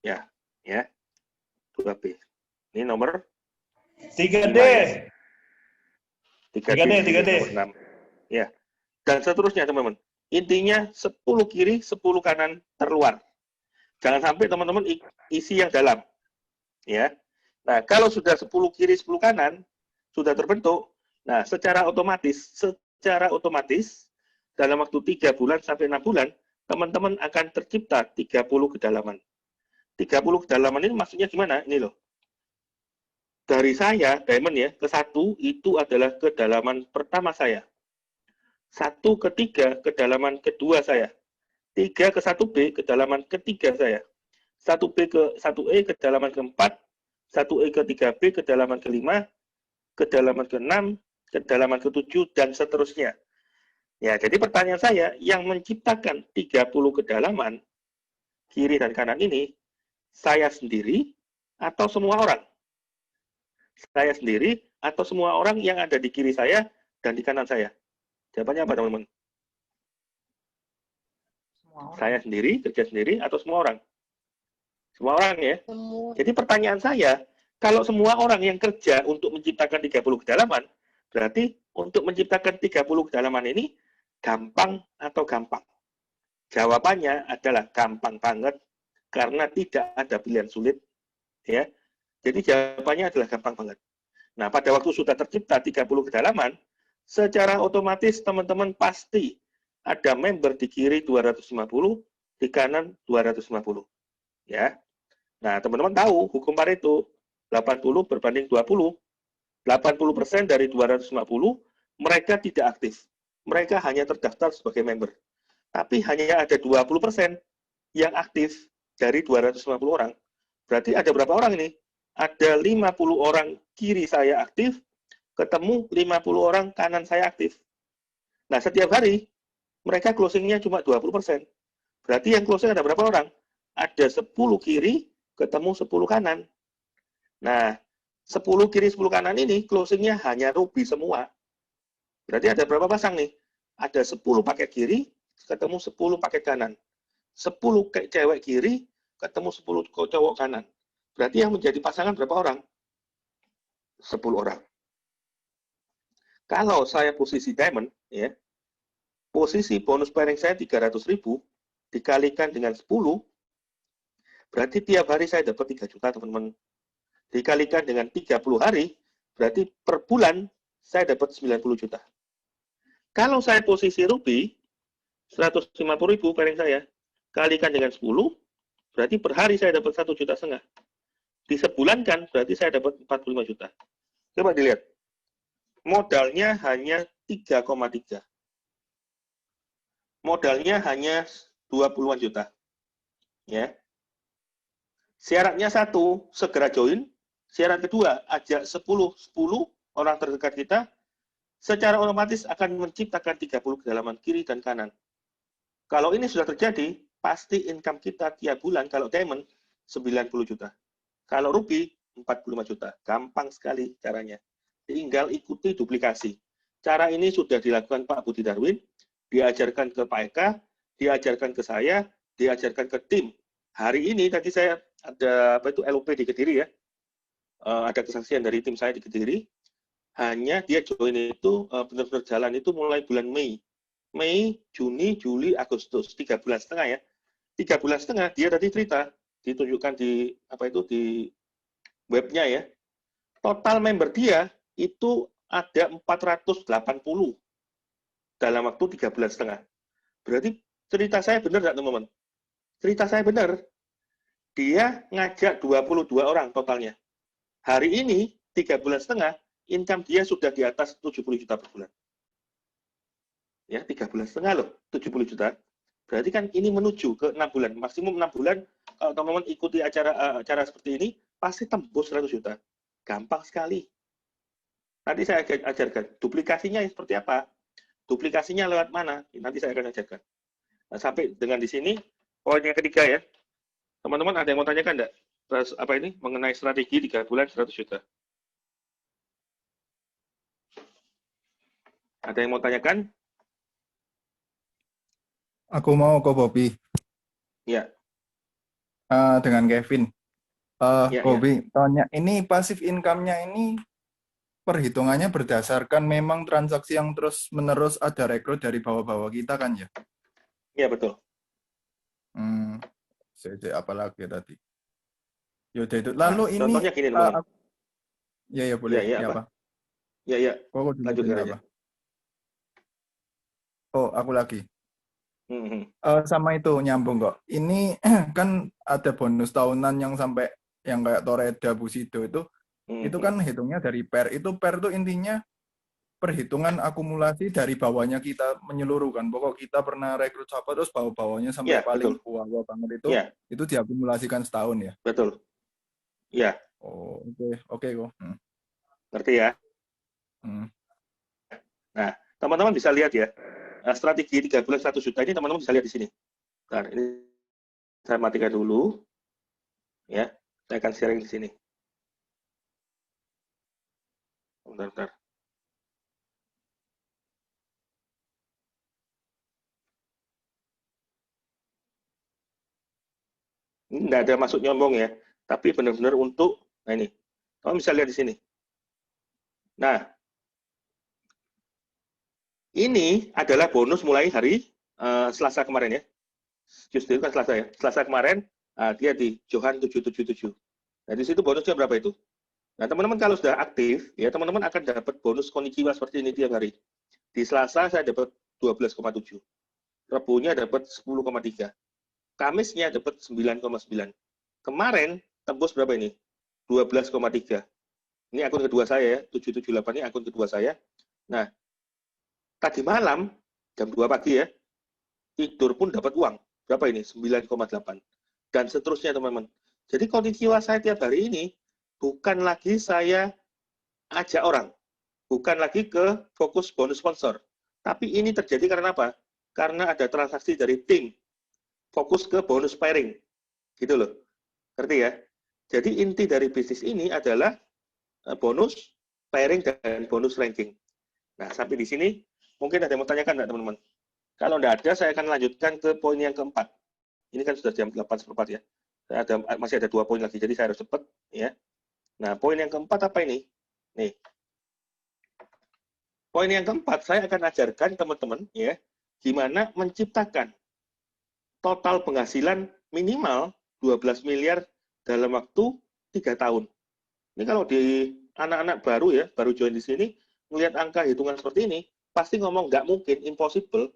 S1: Ya, ya. 2B. Ini nomor
S4: 3D.
S1: 3D,
S4: 3D.
S1: nomor 6. Ya. Dan seterusnya, teman-teman. Intinya 10 kiri, 10 kanan terluar. Jangan sampai teman-teman isi yang dalam. Ya. Nah, kalau sudah 10 kiri, 10 kanan sudah terbentuk, nah secara otomatis dalam waktu 3 bulan sampai 6 bulan, teman-teman akan tercipta 30 kedalaman. 30 kedalaman ini maksudnya gimana? Ini loh. Dari saya, diamond ya, ke 1 itu adalah kedalaman pertama saya. 1 ke 3, kedalaman kedua saya. 3 ke 1B, kedalaman ketiga saya. 1B ke 1E, kedalaman keempat. 1E ke 3B, kedalaman kelima. Kedalaman ke-6, kedalaman ke-7, dan seterusnya. Ya, jadi pertanyaan saya, yang menciptakan 30 kedalaman, kiri dan kanan ini, saya sendiri atau semua orang? Saya sendiri atau semua orang yang ada di kiri saya dan di kanan saya? Jawabannya apa, teman-teman? Saya sendiri, kerja sendiri, atau semua orang? Semua orang ya?
S2: Semua.
S1: Jadi pertanyaan saya, kalau semua orang yang kerja untuk menciptakan 30 kedalaman, berarti untuk menciptakan 30 kedalaman ini gampang atau gampang? Jawabannya adalah gampang banget, karena tidak ada pilihan sulit. Ya. Jadi jawabannya adalah gampang banget. Nah, pada waktu sudah tercipta 30 kedalaman, secara otomatis teman-teman pasti ada member di kiri 250, di kanan 250. Ya. Nah, teman-teman tahu hukum Pareto 80 berbanding 20. 80% dari 250 mereka tidak aktif. Mereka hanya terdaftar sebagai member. Tapi hanya ada 20% yang aktif dari 250 orang. Berarti ada berapa orang ini? Ada 50 orang kiri saya aktif, ketemu 50 orang kanan saya aktif. Nah, setiap hari mereka closing-nya cuma 20%. Berarti yang closing ada berapa orang? Ada 10 kiri, ketemu 10 kanan. Nah, 10 kiri, 10 kanan ini closing-nya hanya ruby semua. Berarti ada berapa pasang nih? Ada 10 paket kiri, ketemu 10 paket kanan. 10 cewek kiri, ketemu 10 cowok kanan. Berarti yang menjadi pasangan berapa orang? 10 orang. Kalau saya posisi diamond, ya, posisi bonus pairing saya 300.000 dikalikan dengan 10, berarti tiap hari saya dapat 3 juta, teman-teman. Dikalikan dengan 30 hari, berarti per bulan saya dapat 90 juta. Kalau saya posisi ruby, 150.000 pairing saya, kalikan dengan 10, berarti per hari saya dapat 1,5 juta. Disebulankan, berarti saya dapat 45 juta. Coba dilihat. Modalnya hanya 3,3. Modalnya hanya 20-an juta. Ya. Syaratnya 1, segera join. Syarat kedua, ajak 10 orang terdekat kita, secara otomatis akan menciptakan 30 kedalaman kiri dan kanan. Kalau ini sudah terjadi, pasti income kita tiap bulan, kalau diamond, 90 juta. Kalau ruby, 45 juta. Gampang sekali caranya. Tinggal ikuti duplikasi. Cara ini sudah dilakukan Pak Budi Darwin, diajarkan ke Pak Eka, diajarkan ke saya, diajarkan ke tim. Hari ini tadi saya ada LOP di Kediri ya. Ada kesaksian dari tim saya di Kediri. Hanya dia join itu benar-benar jalan itu mulai bulan Mei. Mei, Juni, Juli, Agustus, 3 bulan setengah ya. 3 bulan setengah dia tadi cerita, ditunjukkan di di webnya ya. Total member dia itu ada 480 dalam waktu 3 bulan setengah. Berarti cerita saya benar nggak teman-teman? Cerita saya benar. Dia ngajak 22 orang totalnya. Hari ini 3 bulan setengah, income dia sudah di atas 70 juta per bulan. Ya, 3 bulan setengah loh, 70 juta. Berarti kan ini menuju ke 6 bulan. Maksimum 6 bulan, kalau teman-teman ikuti acara seperti ini, pasti tembus 100 juta. Gampang sekali. Nanti saya ajarkan. Duplikasinya seperti apa? Duplikasinya lewat mana? Nanti saya akan ajarkan. Nah, sampai dengan di sini, poin yang ketiga ya. Teman-teman ada yang mau tanyakan enggak? Apa ini? Mengenai strategi 3 bulan 100 juta. Ada yang mau tanyakan?
S5: Aku mau kok, Bobby.
S1: Ya.
S4: dengan Kevin.
S1: Ya, ya.
S4: Kobi, tanya, ini passive income-nya ini perhitungannya berdasarkan memang transaksi yang terus-menerus ada rekrut dari bawah-bawah kita kan ya?
S1: Iya, betul.
S4: Apa lagi tadi? Yaudah itu.
S1: Nah,
S4: Lalu ini,
S1: contohnya gini, teman-teman.
S4: ya boleh.
S1: Ya,
S4: Ya apa?
S1: Ya.
S4: Kok
S1: Lanjutkan aja.
S4: Oh, aku lagi.
S1: Hmm.
S4: Sama itu nyambung kok. Ini kan ada bonus tahunan yang sampai yang kayak Toreda, Bushido itu kan hitungnya dari PER. Itu PER itu intinya perhitungan akumulasi dari bawahnya kita menyeluruh kan. Pokok kita pernah rekrut siapa terus bawah-bawahnya sampai
S1: Ya,
S4: paling
S1: betul.
S4: wah banget
S1: Ya.
S4: itu diakumulasikan setahun ya.
S1: Betul. Ya.
S4: Oh, oke kok.
S1: Ngerti ya? Nah, teman-teman bisa lihat ya. Strategi 3 bulan 1 juta ini teman-teman bisa lihat di sini. Nah, ini saya matikan dulu. Ya, saya akan sharing di sini. Bentar. Ini nggak ada masuk nyombong ya, tapi benar-benar untuk, nah ini, kamu bisa lihat di sini. Nah, ini adalah bonus mulai hari Selasa kemarin ya. Justru kan Selasa ya. Selasa kemarin, dia di Johan 777. Nah, di situ bonusnya berapa itu? Nah, teman-teman kalau sudah aktif, ya teman-teman akan dapat bonus konnichiwa seperti ini tiap hari. Di Selasa saya dapat 12,7. Rebunya dapat 10,3. Kamisnya dapat 9,9. Kemarin tembus berapa ini? 12,3. Ini akun kedua saya ya, 778 ini akun kedua saya. Nah, tadi malam jam 2 pagi ya, tidur pun dapat uang. Berapa ini? 9,8. Dan seterusnya teman-teman. Jadi konnichiwa saya tiap hari ini bukan lagi saya ajak orang. Bukan lagi ke fokus bonus sponsor. Tapi ini terjadi karena apa? Karena ada transaksi dari tim. Fokus ke bonus pairing. Gitu loh. Ngerti ya? Jadi inti dari bisnis ini adalah bonus pairing dan bonus ranking. Nah, sampai di sini mungkin ada yang mau tanyakan enggak, teman-teman? Kalau enggak ada, saya akan lanjutkan ke poin yang keempat. Ini kan sudah jam 8.15 ya. Masih ada 2 poin lagi, jadi saya harus cepat ya. Nah, poin yang keempat apa ini? Nih. Poin yang keempat, saya akan ajarkan teman-teman ya, gimana menciptakan total penghasilan minimal 12 miliar dalam waktu 3 tahun. Ini kalau di anak-anak baru ya, baru join di sini, melihat angka hitungan seperti ini, pasti ngomong nggak mungkin, impossible,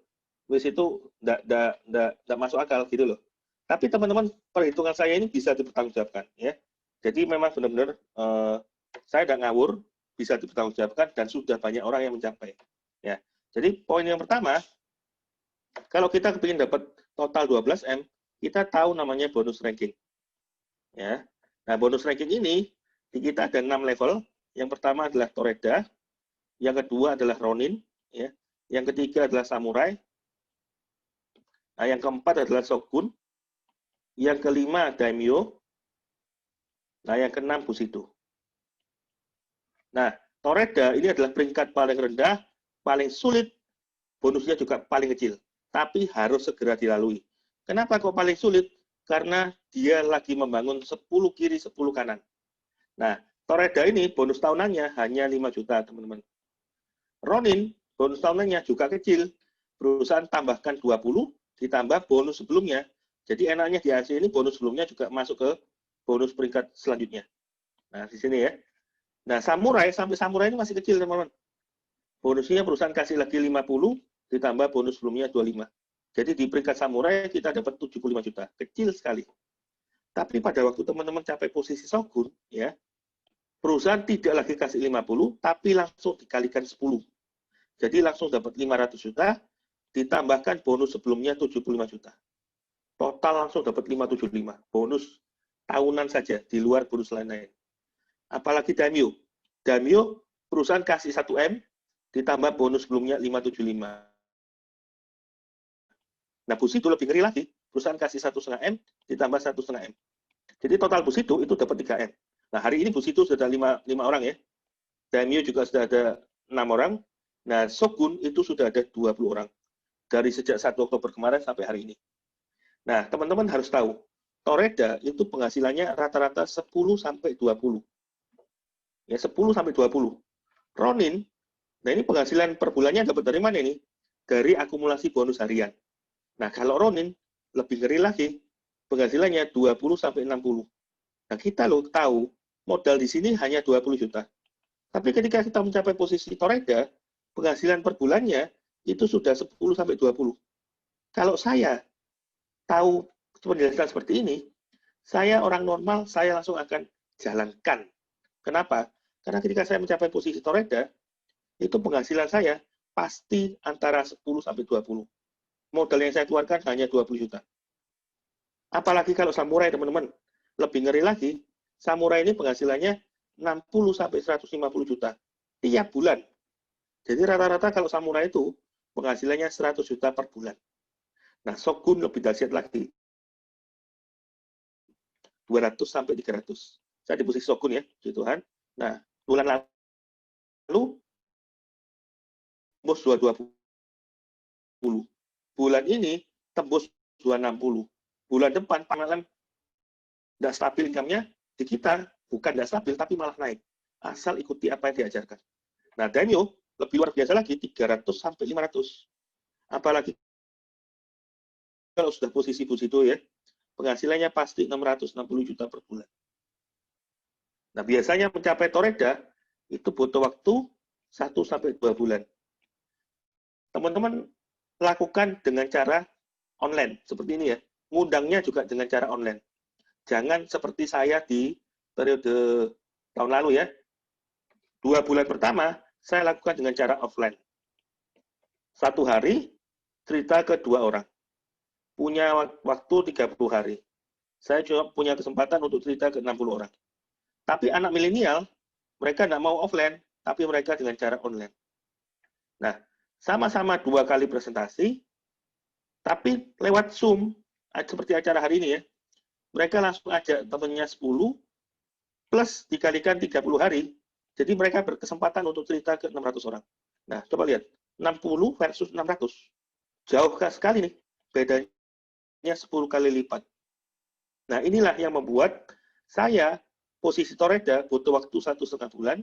S1: wis itu nggak masuk akal gitu loh. Tapi teman-teman, perhitungan saya ini bisa dipertanggungjawabkan ya. Jadi memang benar-benar saya nggak ngawur, bisa dipertanggungjawabkan dan sudah banyak orang yang mencapai. Ya. Jadi poin yang pertama, kalau kita ingin dapat total 12M, kita tahu namanya bonus ranking. Ya. Nah, bonus ranking ini di kita ada 6 level. Yang pertama adalah Toreda, yang kedua adalah Ronin, ya. Yang ketiga adalah Samurai. Nah, yang keempat adalah Shogun. Yang kelima Daimyo. Nah, yang keenam Bushido. Nah, Toreda ini adalah peringkat paling rendah, paling sulit, bonusnya juga paling kecil. Tapi harus segera dilalui. Kenapa kok paling sulit? Karena dia lagi membangun 10 kiri, 10 kanan. Nah, Toreda ini bonus tahunannya hanya 5 juta, teman-teman. Ronin, bonus tahunannya juga kecil. Perusahaan tambahkan 20, ditambah bonus sebelumnya. Jadi enaknya di AC ini bonus sebelumnya juga masuk ke bonus peringkat selanjutnya. Nah, di sini ya. Nah, Samurai, sampai Samurai ini masih kecil, teman-teman. Bonusnya perusahaan kasih lagi 50, ditambah bonus sebelumnya 25. Jadi di peringkat Samurai kita dapat 75 juta. Kecil sekali. Tapi pada waktu teman-teman capai posisi Shogun, ya, perusahaan tidak lagi kasih 50, tapi langsung dikalikan 10. Jadi langsung dapat 500 juta, ditambahkan bonus sebelumnya 75 juta. Total langsung dapat 575. Bonus tahunan saja, di luar bonus lain-lain. Apalagi Daimyo. Daimyo, perusahaan kasih 1M, ditambah bonus sebelumnya 575. Nah, Bushido lebih ngeri lagi. Perusahaan kasih 1,5M, ditambah 1,5M. Jadi total Bushido itu dapat 3M. Nah, hari ini Bushido sudah ada 5 orang ya. Daimyo juga sudah ada 6 orang. Nah, Shogun itu sudah ada 20 orang. Dari sejak 1 Oktober kemarin sampai hari ini. Nah, teman-teman harus tahu, Toreda itu penghasilannya rata-rata 10 sampai 20. Ya, 10 sampai 20. Ronin, nah ini penghasilan per bulannya dapat dari mana ini? Dari akumulasi bonus harian. Nah, kalau Ronin lebih ngeri lagi, penghasilannya 20 sampai 60. Nah, kita loh tahu modal di sini hanya 20 juta. Tapi ketika kita mencapai posisi Toreda, penghasilan per bulannya itu sudah 10 sampai 20. Kalau saya tahu penjelasan seperti ini, saya orang normal, saya langsung akan jalankan. Kenapa? Karena ketika saya mencapai posisi Toreda, itu penghasilan saya pasti antara 10 sampai 20. Modal yang saya keluarkan hanya 20 juta. Apalagi kalau samurai, teman-teman. Lebih ngeri lagi, samurai ini penghasilannya 60 sampai 150 juta tiap bulan. Jadi rata-rata kalau samurai itu penghasilannya 100 juta per bulan. Nah, Shogun lebih dahsyat lagi. 200 sampai 300. Saya di posisi Shogun ya, puji Tuhan. Nah, bulan lalu tembus 220. Bulan ini tembus 260. Bulan depan malam tidak stabil income-nya di kita, bukan tidak stabil tapi malah naik. Asal ikuti apa yang diajarkan. Nah, Danyo lebih luar biasa lagi 300 sampai 500. Apalagi kalau sudah posisi itu ya, penghasilannya pasti 660 juta per bulan. Nah, biasanya mencapai Toreda itu butuh waktu 1 sampai 2 bulan. Teman-teman lakukan dengan cara online, seperti ini ya. Ngundangnya juga dengan cara online. Jangan seperti saya di periode tahun lalu ya. 2 bulan pertama, saya lakukan dengan cara offline. 1 hari, cerita ke 2 orang. Punya waktu 30 hari. Saya juga punya kesempatan untuk cerita ke 60 orang. Tapi anak milenial, mereka tidak mau offline, tapi mereka dengan cara online. Nah, sama-sama 2 kali presentasi, tapi lewat Zoom, seperti acara hari ini ya, mereka langsung ajak temannya 10, plus dikalikan 30 hari, jadi mereka berkesempatan untuk cerita ke 600 orang. Nah, coba lihat, 60 versus 600. Jauh sekali nih, bedanya 10 kali lipat. Nah, inilah yang membuat saya posisi Toreda butuh waktu 1,5 bulan,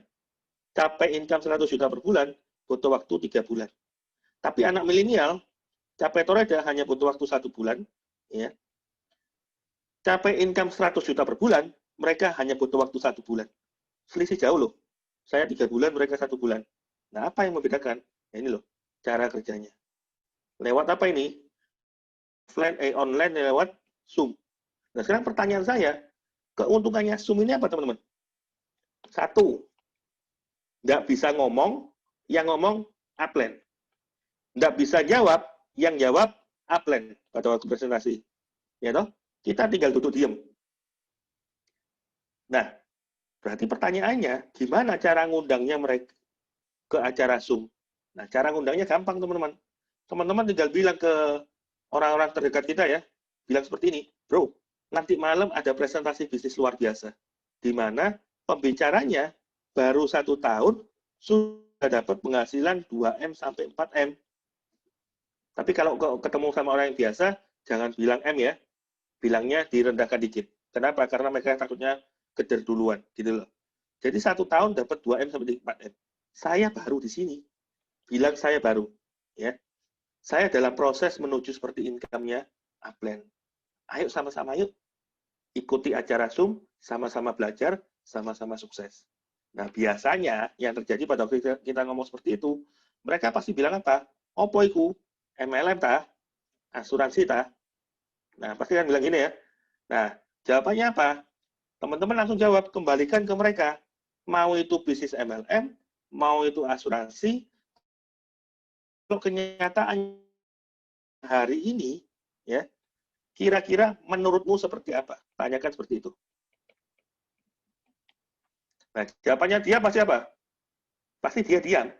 S1: capai income 100 juta per bulan, butuh waktu 3 bulan. Tapi anak milenial, capai Toreda hanya butuh waktu 1 bulan, ya. Capai income 100 juta per bulan, mereka hanya butuh waktu 1 bulan. Selisih jauh loh. Saya 3 bulan, mereka 1 bulan. Nah, apa yang membedakan? Nah, ini loh, cara kerjanya. Lewat apa ini? Online lewat Zoom. Nah, sekarang pertanyaan saya, keuntungannya Zoom ini apa, teman-teman? 1, nggak bisa ngomong, yang ngomong upline. Nggak bisa jawab, yang jawab upline pada waktu presentasi. Ya toh? Kita tinggal duduk diam. Nah, berarti pertanyaannya, gimana cara ngundangnya mereka ke acara Zoom? Nah, cara ngundangnya gampang, teman-teman. Teman-teman tinggal bilang ke orang-orang terdekat kita ya, bilang seperti ini, bro, nanti malam ada presentasi bisnis luar biasa, di mana pembicaranya baru 1 tahun sudah dapat penghasilan 2M sampai 4M. Tapi kalau ketemu sama orang yang biasa, jangan bilang M ya, bilangnya direndahkan dikit. Kenapa? Karena mereka takutnya keder duluan, gitu loh. Jadi 1 tahun dapat 2M sampai 4M. Saya baru di sini, bilang saya baru, ya. Saya dalam proses menuju seperti income-nya upline. Ayo sama-sama yuk, ikuti acara Zoom, sama-sama belajar, sama-sama sukses. Nah, biasanya yang terjadi pada waktu kita ngomong seperti itu, mereka pasti bilang apa? Opo iku? MLM tah? Asuransi tah? Nah, pasti kan bilang gini ya. Nah, jawabannya apa? Teman-teman langsung jawab, kembalikan ke mereka. Mau itu bisnis MLM, mau itu asuransi, kalau kenyataan hari ini, ya, kira-kira menurutmu seperti apa? Tanyakan seperti itu. Nah, jawabannya dia pasti apa? Pasti dia diam.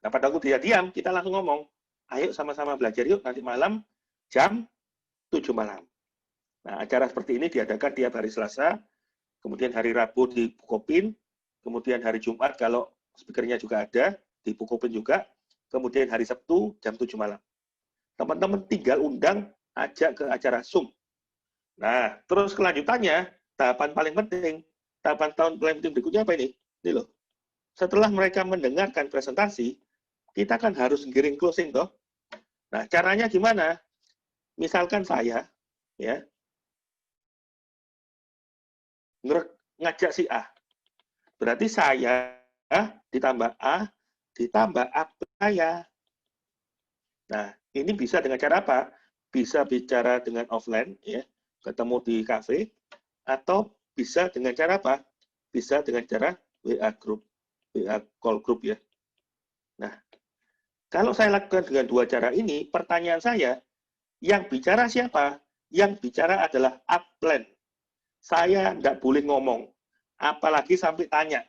S1: Nah, pada waktu dia diam, kita langsung ngomong, ayo sama-sama belajar yuk, nanti malam jam 7 malam. Nah, acara seperti ini diadakan tiap hari Selasa, kemudian hari Rabu di Bukopin, kemudian hari Jumat kalau speakernya juga ada, di Bukopin juga, kemudian hari Sabtu jam 7 malam. Teman-teman tinggal undang, ajak ke acara Zoom. Nah, terus kelanjutannya, tahapan paling penting, tahapan tahun paling penting berikutnya apa ini? Ini loh. Setelah mereka mendengarkan presentasi, kita kan harus giring closing toh. Nah, caranya gimana? Misalkan saya ya ngajak si A. Berarti saya ditambah A ditambah A saya. Nah, ini bisa dengan cara apa? Bisa bicara dengan offline ya, ketemu di kafe, atau bisa dengan cara apa? Bisa dengan cara WA group, WA call group ya. Nah, kalau saya lakukan dengan dua cara ini, pertanyaan saya, yang bicara siapa? Yang bicara adalah upline. Saya tidak boleh ngomong, apalagi sampai tanya.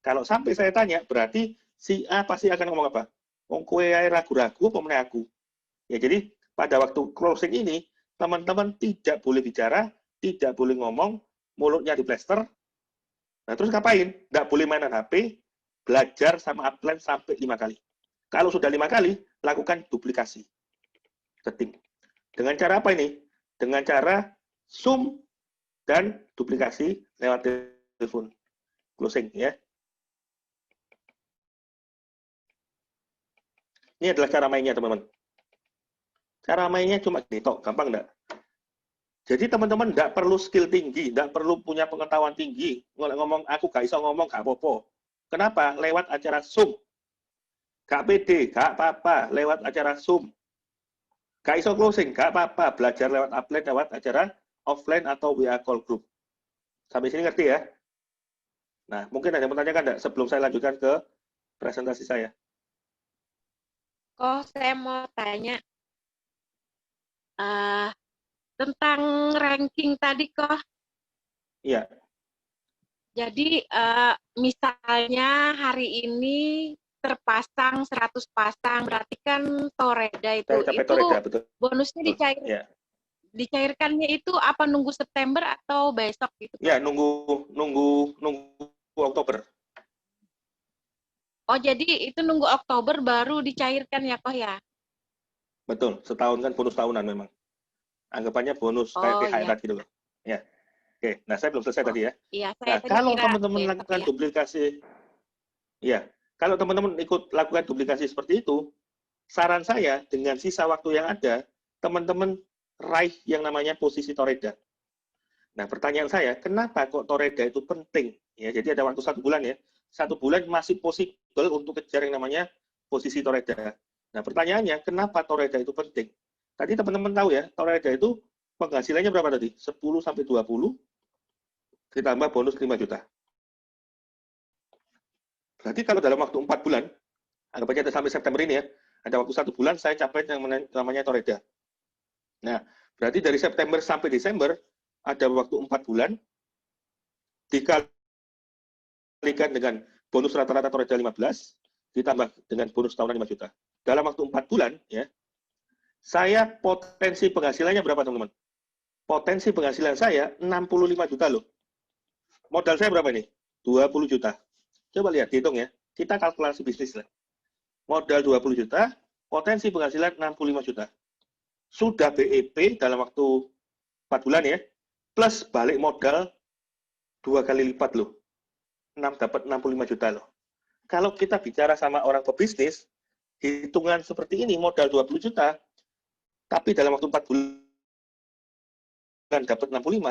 S1: Kalau sampai saya tanya, berarti si A pasti akan ngomong apa? Wong kowe ragu-ragu apa meneh aku? Ya, jadi pada waktu closing ini, teman-teman tidak boleh bicara, tidak boleh ngomong, mulutnya diplester. Nah, terus ngapain? Tidak boleh mainan HP, belajar sama upline sampai 5 kali. Kalau sudah 5 kali, lakukan duplikasi. Ketik. Dengan cara apa ini? Dengan cara Zoom dan duplikasi lewat telepon. Closing ya. Ini adalah cara mainnya, teman-teman. Cara mainnya cuma gini, tok, gampang enggak? Jadi teman-teman enggak perlu skill tinggi, enggak perlu punya pengetahuan tinggi. Ngomong aku gak iso ngomong, gak apa-apa. Kenapa? Lewat acara Zoom. Gak pede, gak apa-apa, lewat acara Zoom. Gak iso closing, gak apa-apa, belajar lewat upline, lewat acara offline atau WA call group. Sampai sini ngerti ya? Nah, mungkin ada yang menanyakan enggak sebelum saya lanjutkan ke presentasi saya?
S2: Oh, saya mau tanya tentang ranking tadi, kok.
S1: Iya.
S2: Jadi, misalnya hari ini terpasang 100 pasang, berarti kan Toreda itu
S1: Toreda, betul.
S2: Bonusnya dicairkannya itu apa, nunggu September atau besok gitu?
S1: Ya, nunggu Oktober.
S2: Oh, jadi itu nunggu Oktober baru dicairkan ya, kok ya?
S1: Betul, setahun kan bonus tahunan memang. Anggapannya bonus kayak THR tadi gitu loh. Ya. Oke, nah saya belum selesai tadi ya.
S2: Iya,
S1: nah, kalau teman-teman lakukan duplikasi, ya, kalau teman-teman ikut lakukan duplikasi seperti itu, saran saya dengan sisa waktu yang ada, teman-teman raih yang namanya posisi Toreda. Nah, pertanyaan saya, kenapa kok Toreda itu penting? Ya, jadi ada waktu 1 bulan ya. 1 bulan masih possible untuk kejar yang namanya posisi Toreda. Nah, pertanyaannya, kenapa Toreda itu penting? Tadi teman-teman tahu ya, Toreda itu penghasilannya berapa tadi? 10-20, ditambah bonus 5 juta. Berarti kalau dalam waktu 4 bulan, anggap aja sampai September ini ya, ada waktu 1 bulan saya capai yang namanya Toreda. Nah, berarti dari September sampai Desember, ada waktu 4 bulan, dikalikan dengan bonus rata-rata Toreda 15, ditambah dengan bonus tahunan 5 juta. Dalam waktu 4 bulan, ya, saya potensi penghasilannya berapa, teman-teman? Potensi penghasilan saya 65 juta loh. Modal saya berapa ini? 20 juta. Coba lihat, dihitung ya. Kita kalkulasi bisnis lah. Modal 20 juta, potensi penghasilan 65 juta. Sudah BEP dalam waktu 4 bulan ya, plus balik modal 2 kali lipat loh. 6 dapat 65 juta loh. Kalau kita bicara sama orang pebisnis, hitungan seperti ini, modal 20 juta, tapi dalam waktu 4 bulan dapat 65,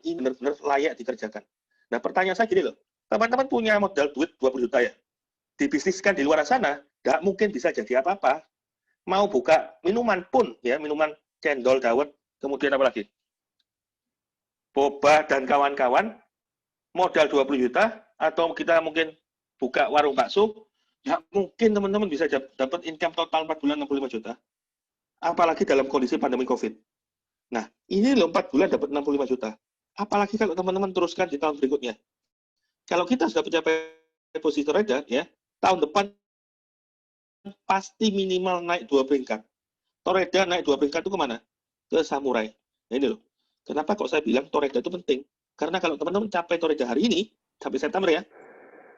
S1: ini benar-benar layak dikerjakan. Nah, pertanyaan saya gini loh, teman-teman punya modal duit 20 juta ya, dibisniskan di luar sana, nggak mungkin bisa jadi apa-apa. Mau buka minuman pun, ya, minuman cendol, dawet, kemudian apa lagi? Boba dan kawan-kawan, modal 20 juta, atau kita mungkin buka warung bakso, nggak mungkin teman-teman bisa dapat income total 4 bulan 65 juta. Apalagi dalam kondisi pandemi COVID. Nah, ini loh 4 bulan dapat 65 juta. Apalagi kalau teman-teman teruskan di tahun berikutnya. Kalau kita sudah mencapai posisi Toreda, ya, tahun depan pasti minimal naik 2 peringkat. Toreda naik 2 peringkat itu kemana? Ke Samurai. Nah, ini loh. Kenapa kok saya bilang Toreda itu penting? Karena kalau teman-teman capai Toreda hari ini, sampai September ya,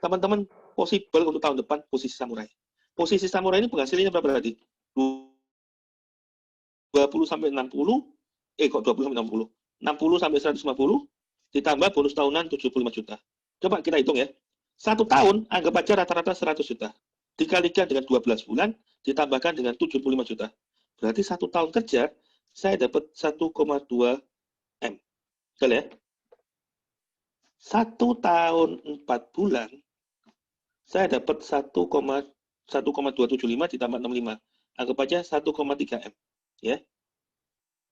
S1: teman-teman possible untuk tahun depan posisi Samurai. Posisi Samurai ini penghasilannya berapa tadi? 20 sampai 60, kok 20 sampai 60. 60 sampai 150 ditambah bonus tahunan 75 juta. Coba kita hitung ya. 1 tahun, anggap aja rata-rata 100 juta. Dikalikan dengan 12 bulan, ditambahkan dengan 75 juta. Berarti 1 tahun kerja, saya dapat 1,2 M. Betul ya? 1 tahun 4 bulan, saya dapat 1,275 ditambah 65. Anggap aja 1,3 M. Ya.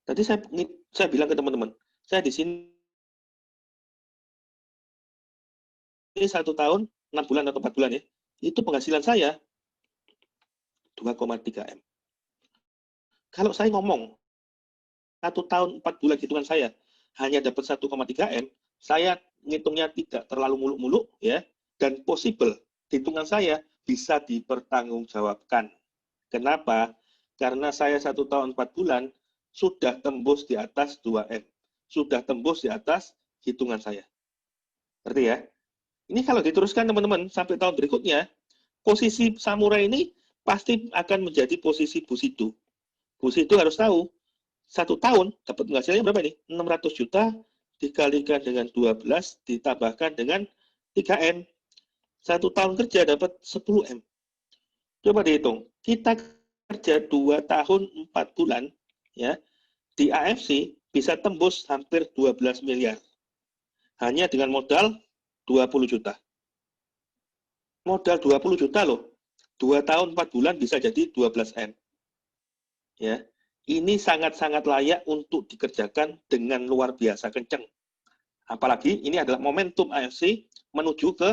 S1: Tadi saya bilang ke teman-teman, saya di sini ini 1 tahun 6 bulan atau 4 bulan ya, itu penghasilan saya 2,3 M. Kalau saya ngomong 1 tahun 4 bulan hitungan saya hanya dapat 1,3 M, saya ngitungnya tidak terlalu muluk-muluk ya, dan possible hitungan saya bisa dipertanggungjawabkan. Kenapa? Karena saya 1 tahun 4 bulan sudah tembus di atas 2 M. Sudah tembus di atas hitungan saya. Ngerti ya? Ini kalau diteruskan teman-teman sampai tahun berikutnya, posisi samurai ini pasti akan menjadi posisi Bushido. Bushido harus tahu, 1 tahun dapat penghasilannya berapa ini? 600 juta dikalikan dengan 12 ditambahkan dengan 3M. 1 tahun kerja dapat 10 M. Coba dihitung, kita kerja 2 tahun 4 bulan ya, di AFC bisa tembus hampir 12 miliar. Hanya dengan modal 20 juta. Modal 20 juta loh. 2 tahun 4 bulan bisa jadi 12 M. Ya. Ini sangat-sangat layak untuk dikerjakan dengan luar biasa kenceng. Apalagi ini adalah momentum AFC menuju ke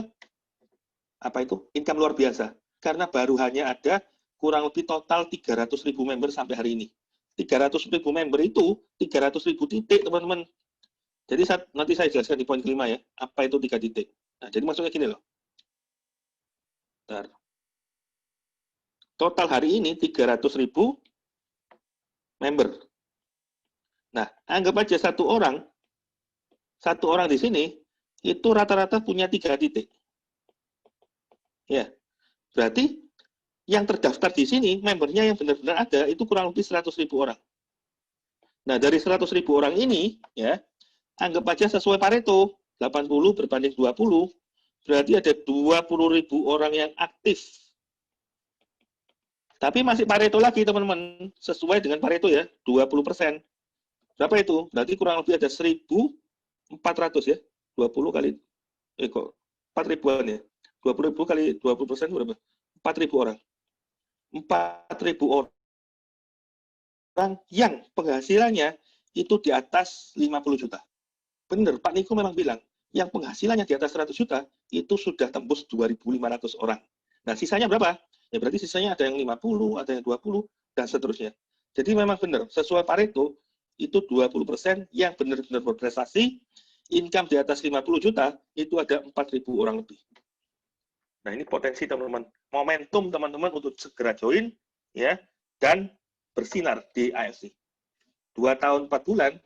S1: income luar biasa. Karena baru hanya ada kurang lebih total 300.000 member sampai hari ini. 300.000 member itu 300.000 titik, teman-teman. Jadi nanti saya jelaskan di poin kelima ya, apa itu 3 titik. Nah, jadi maksudnya gini loh. Bentar. Total hari ini 300.000 member. Nah, anggap aja satu orang di sini itu rata-rata punya 3 titik. Ya, berarti yang terdaftar di sini, membernya yang benar-benar ada itu kurang lebih 100.000 orang. Nah, dari 100.000 orang ini, ya, anggap aja sesuai Pareto, 80 berbanding 20, berarti ada 20.000 orang yang aktif. Tapi masih Pareto lagi, teman-teman. Sesuai dengan Pareto ya, 20%. Berapa itu? Berarti kurang lebih ada 1.400 ya. 20 kali, 4.000-an ya. 20.000 kali 20% berapa? 4.000 orang. 4.000 orang yang penghasilannya itu di atas 50 juta. Benar, Pak Niko memang bilang, yang penghasilannya di atas 100 juta, itu sudah tembus 2.500 orang. Nah, sisanya berapa? Ya berarti sisanya ada yang 50, ada yang 20, dan seterusnya. Jadi memang benar, sesuai Pareto, itu 20% yang benar-benar berprestasi, income di atas 50 juta, itu ada 4.000 orang lebih. Nah, ini potensi teman-teman. Momentum teman-teman untuk segera join, ya, dan bersinar di AFC. 2 tahun 4 bulan,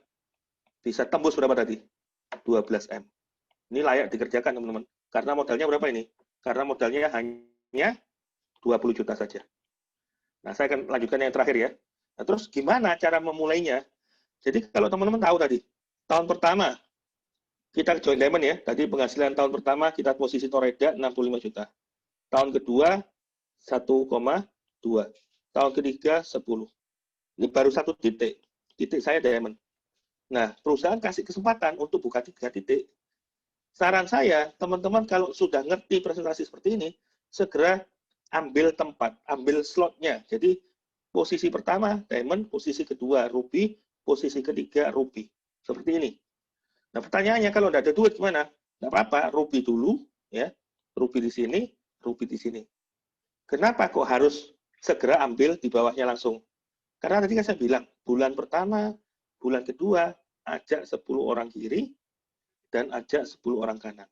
S1: bisa tembus berapa tadi? 12 M. Ini layak dikerjakan teman-teman. Karena modalnya berapa ini? Karena modalnya hanya 20 juta saja. Nah, saya akan lanjutkan yang terakhir ya. Nah, terus gimana cara memulainya? Jadi kalau teman-teman tahu tadi, tahun pertama kita join Diamond ya. Tadi penghasilan tahun pertama kita posisi Toreda 65 juta. Tahun kedua 1,2. Tahun ketiga 10. Ini baru 1 titik. Titik saya Diamond. Nah, perusahaan kasih kesempatan untuk buka 3 titik. Saran saya, teman-teman kalau sudah ngerti presentasi seperti ini, segera ambil tempat, ambil slotnya. Jadi, posisi pertama Diamond, posisi kedua Ruby, posisi ketiga Ruby. Seperti ini. Nah, pertanyaannya kalau tidak ada duit gimana? Tidak apa-apa, Ruby dulu, ya. Ruby di sini, Ruby di sini. Kenapa kok harus segera ambil di bawahnya langsung? Karena tadi kan saya bilang, bulan pertama, bulan kedua, ajak 10 orang kiri, dan ajak 10 orang kanan.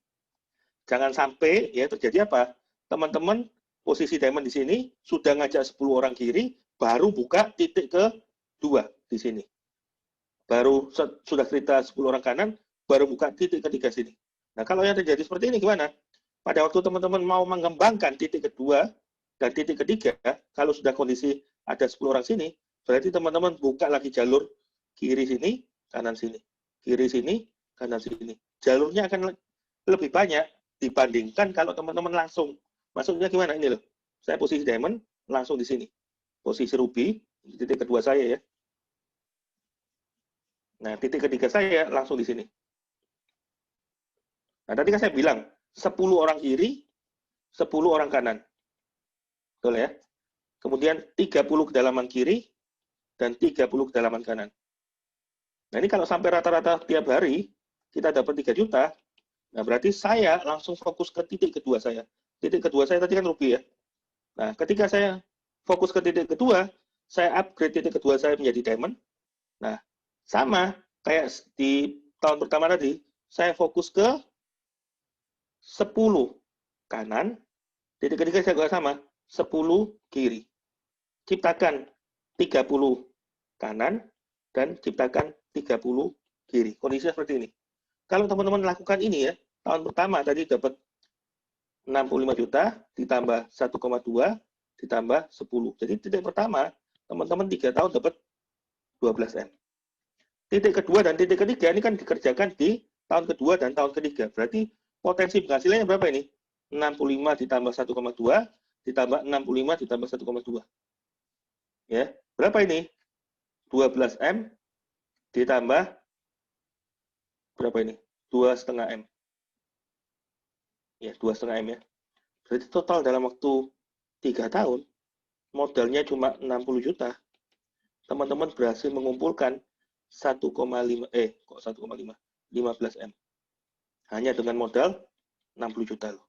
S1: Jangan sampai ya terjadi apa? Teman-teman posisi Diamond di sini, sudah ngajak 10 orang kiri, baru buka titik kedua di sini. Baru sudah cerita 10 orang kanan, baru buka titik ketiga sini. Nah, kalau yang terjadi seperti ini gimana? Pada waktu teman-teman mau mengembangkan titik kedua dan titik ketiga, kalau sudah kondisi ada 10 orang sini, berarti teman-teman buka lagi jalur kiri sini, kanan sini. Kiri sini, kanan sini. Jalurnya akan lebih banyak dibandingkan kalau teman-teman langsung. Maksudnya gimana ini loh? Saya posisi diamond langsung di sini. Posisi ruby, titik kedua saya ya. Nah, titik ketiga saya langsung di sini. Nah, tadi kan saya bilang 10 orang kiri, 10 orang kanan. Betul ya? Kemudian 30 kedalaman kiri dan 30 kedalaman kanan. Nah, ini kalau sampai rata-rata tiap hari kita dapat 3 juta, nah berarti saya langsung fokus ke titik kedua saya. Titik kedua saya tadi kan ruby ya. Nah, ketika saya fokus ke titik kedua, saya upgrade titik kedua saya menjadi diamond. Nah, sama kayak di tahun pertama tadi, saya fokus ke 10 kanan, titik ketiga saya juga sama, 10 kiri. Ciptakan 30 kanan dan ciptakan 30 kiri. Kondisinya seperti ini. Kalau teman-teman lakukan ini ya, tahun pertama tadi dapat 65 juta, ditambah 1,2, ditambah 10. Jadi titik pertama, teman-teman 3 tahun dapat 12M. Titik kedua dan titik ketiga ini kan dikerjakan di tahun kedua dan tahun ketiga. Berarti potensi penghasilannya berapa ini? 65 ditambah 1,2, ditambah 65 ditambah 1,2. Ya, berapa ini? 12M ditambah berapa ini? 2,5M. Ya, 2,5M ya. Berarti total dalam waktu 3 tahun, modalnya cuma 60 juta. Teman-teman berhasil mengumpulkan 1,5, 15M. Hanya dengan modal 60 juta loh.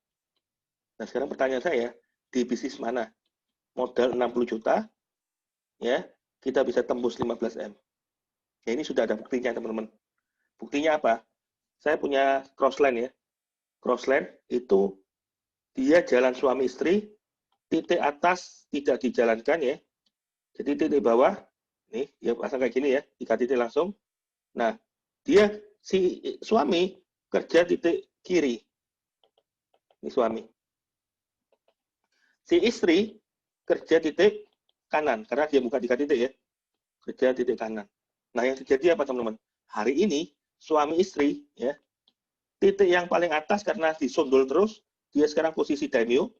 S1: Nah, sekarang pertanyaan saya, di bisnis mana? Modal 60 juta, ya, kita bisa tembus 15M. Ya, ini sudah ada buktinya, teman-teman. Buktinya apa? Saya punya crossland ya. Crossland itu dia jalan suami istri, titik atas tidak dijalankan ya. Jadi titik bawah, nih, dia pasang kayak gini ya, 3 titik langsung. Nah, dia si suami kerja titik kiri. Ini suami. Si istri kerja titik kanan, karena dia buka 3 titik ya. Kerja titik kanan. Nah, yang terjadi apa teman-teman? Hari ini, suami istri, ya, titik yang paling atas karena disundul terus, dia sekarang posisi daimyo,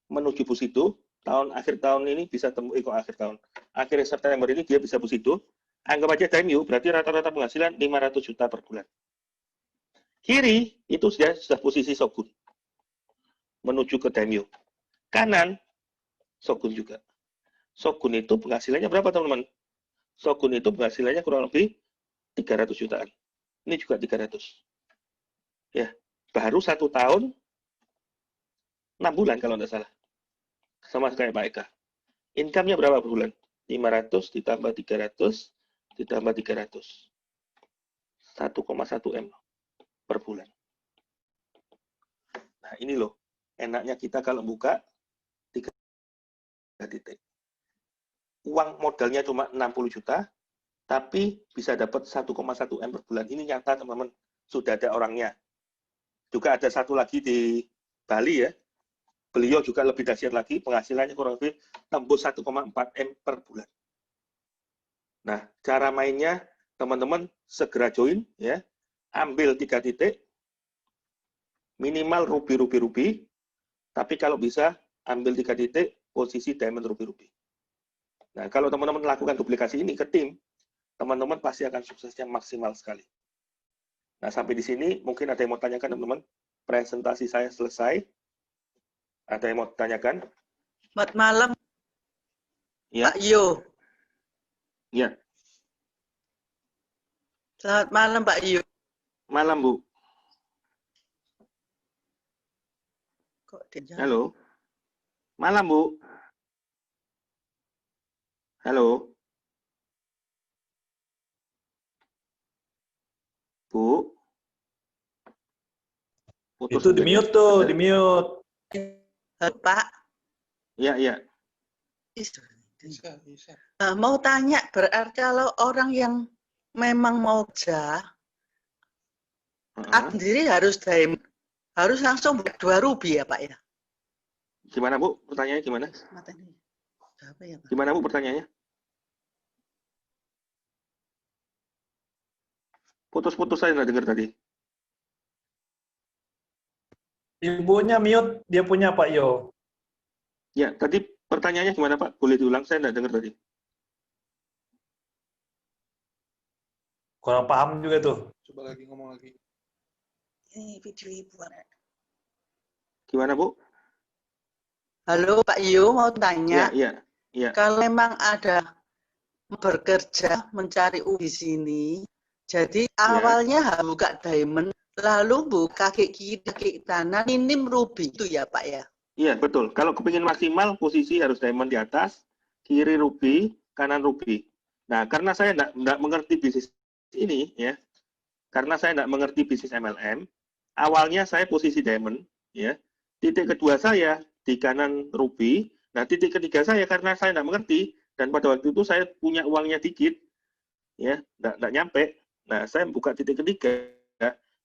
S1: menuju Bushido, akhir tahun ini bisa akhir tahun. Akhir September ini dia bisa Bushido. Anggap aja daimyo, berarti rata-rata penghasilan 500 juta per bulan. Kiri, itu sudah posisi shogun. Menuju ke daimyo. Kanan, shogun juga. Shogun itu penghasilannya berapa teman-teman? Shogun itu penghasilannya kurang lebih 300 jutaan. Ini juga 300. Ya, baru 1 tahun, 6 bulan kalau tidak salah. Sama kayak Pak Eka. Income-nya berapa per bulan? 500 ditambah 300, ditambah 300. 1,1M per bulan. Nah, ini loh. Enaknya kita kalau buka 3 titik. Uang modalnya cuma 60 juta, tapi bisa dapat 1,1M per bulan. Ini nyata, teman-teman. Sudah ada orangnya. Juga ada satu lagi di Bali ya. Beliau juga lebih dahsyat lagi, penghasilannya kurang lebih tembus 1,4M per bulan. Nah, cara mainnya, teman-teman segera join, ya. Ambil 3 titik, minimal ruby, tapi kalau bisa, ambil 3 titik, posisi diamond ruby. Nah, kalau teman-teman lakukan duplikasi ini ke tim, teman-teman pasti akan suksesnya maksimal sekali. Nah, sampai di sini, mungkin ada yang mau tanyakan, teman-teman. Presentasi saya selesai. Ada yang mau tanyakan?
S5: Selamat malam,
S1: Ya.
S5: Pak Yo.
S1: Ya.
S5: Selamat malam, Pak Yo.
S1: Malam, Bu.
S5: Kok dia
S1: Halo. Malam, Bu. Halo. Bu. Putus
S6: Itu di-mute tuh, di-mute.
S5: Halo, Pak?
S1: Iya, iya.
S5: Mau tanya, berarti kalau orang yang memang mau kerja, sendiri harus langsung 2 ruby ya, Pak ya?
S1: Gimana, Bu? Pertanyaannya gimana?
S5: Apa ya, Pak?
S1: Gimana, Bu, pertanyaannya? Putus-putus saya nggak dengar tadi.
S6: Ibunya mute, dia punya Pak Yo.
S1: Ya, tadi pertanyaannya gimana Pak? Boleh diulang, saya nggak dengar tadi.
S6: Kurang paham juga tuh.
S7: Coba lagi ngomong lagi.
S5: Ini video ibu.
S1: Gimana Bu?
S5: Halo Pak Yo, mau
S1: Ya,
S5: tanya.
S1: iya.
S5: Kalau memang ada bekerja mencari uang di sini, jadi awalnya buka diamond, lalu buka kaki kiri, kaki kanan, minim ruby itu ya Pak ya?
S1: Iya, betul. Kalau kepingin maksimal, posisi harus diamond di atas, kiri ruby, kanan ruby. Nah, karena saya nggak mengerti bisnis ini, ya, karena saya nggak mengerti bisnis MLM, awalnya saya posisi diamond, ya. Titik kedua saya di kanan ruby. Nah, titik ketiga saya karena saya nggak mengerti, dan pada waktu itu saya punya uangnya dikit, ya, nggak nyampe. Nah, saya buka titik ketiga.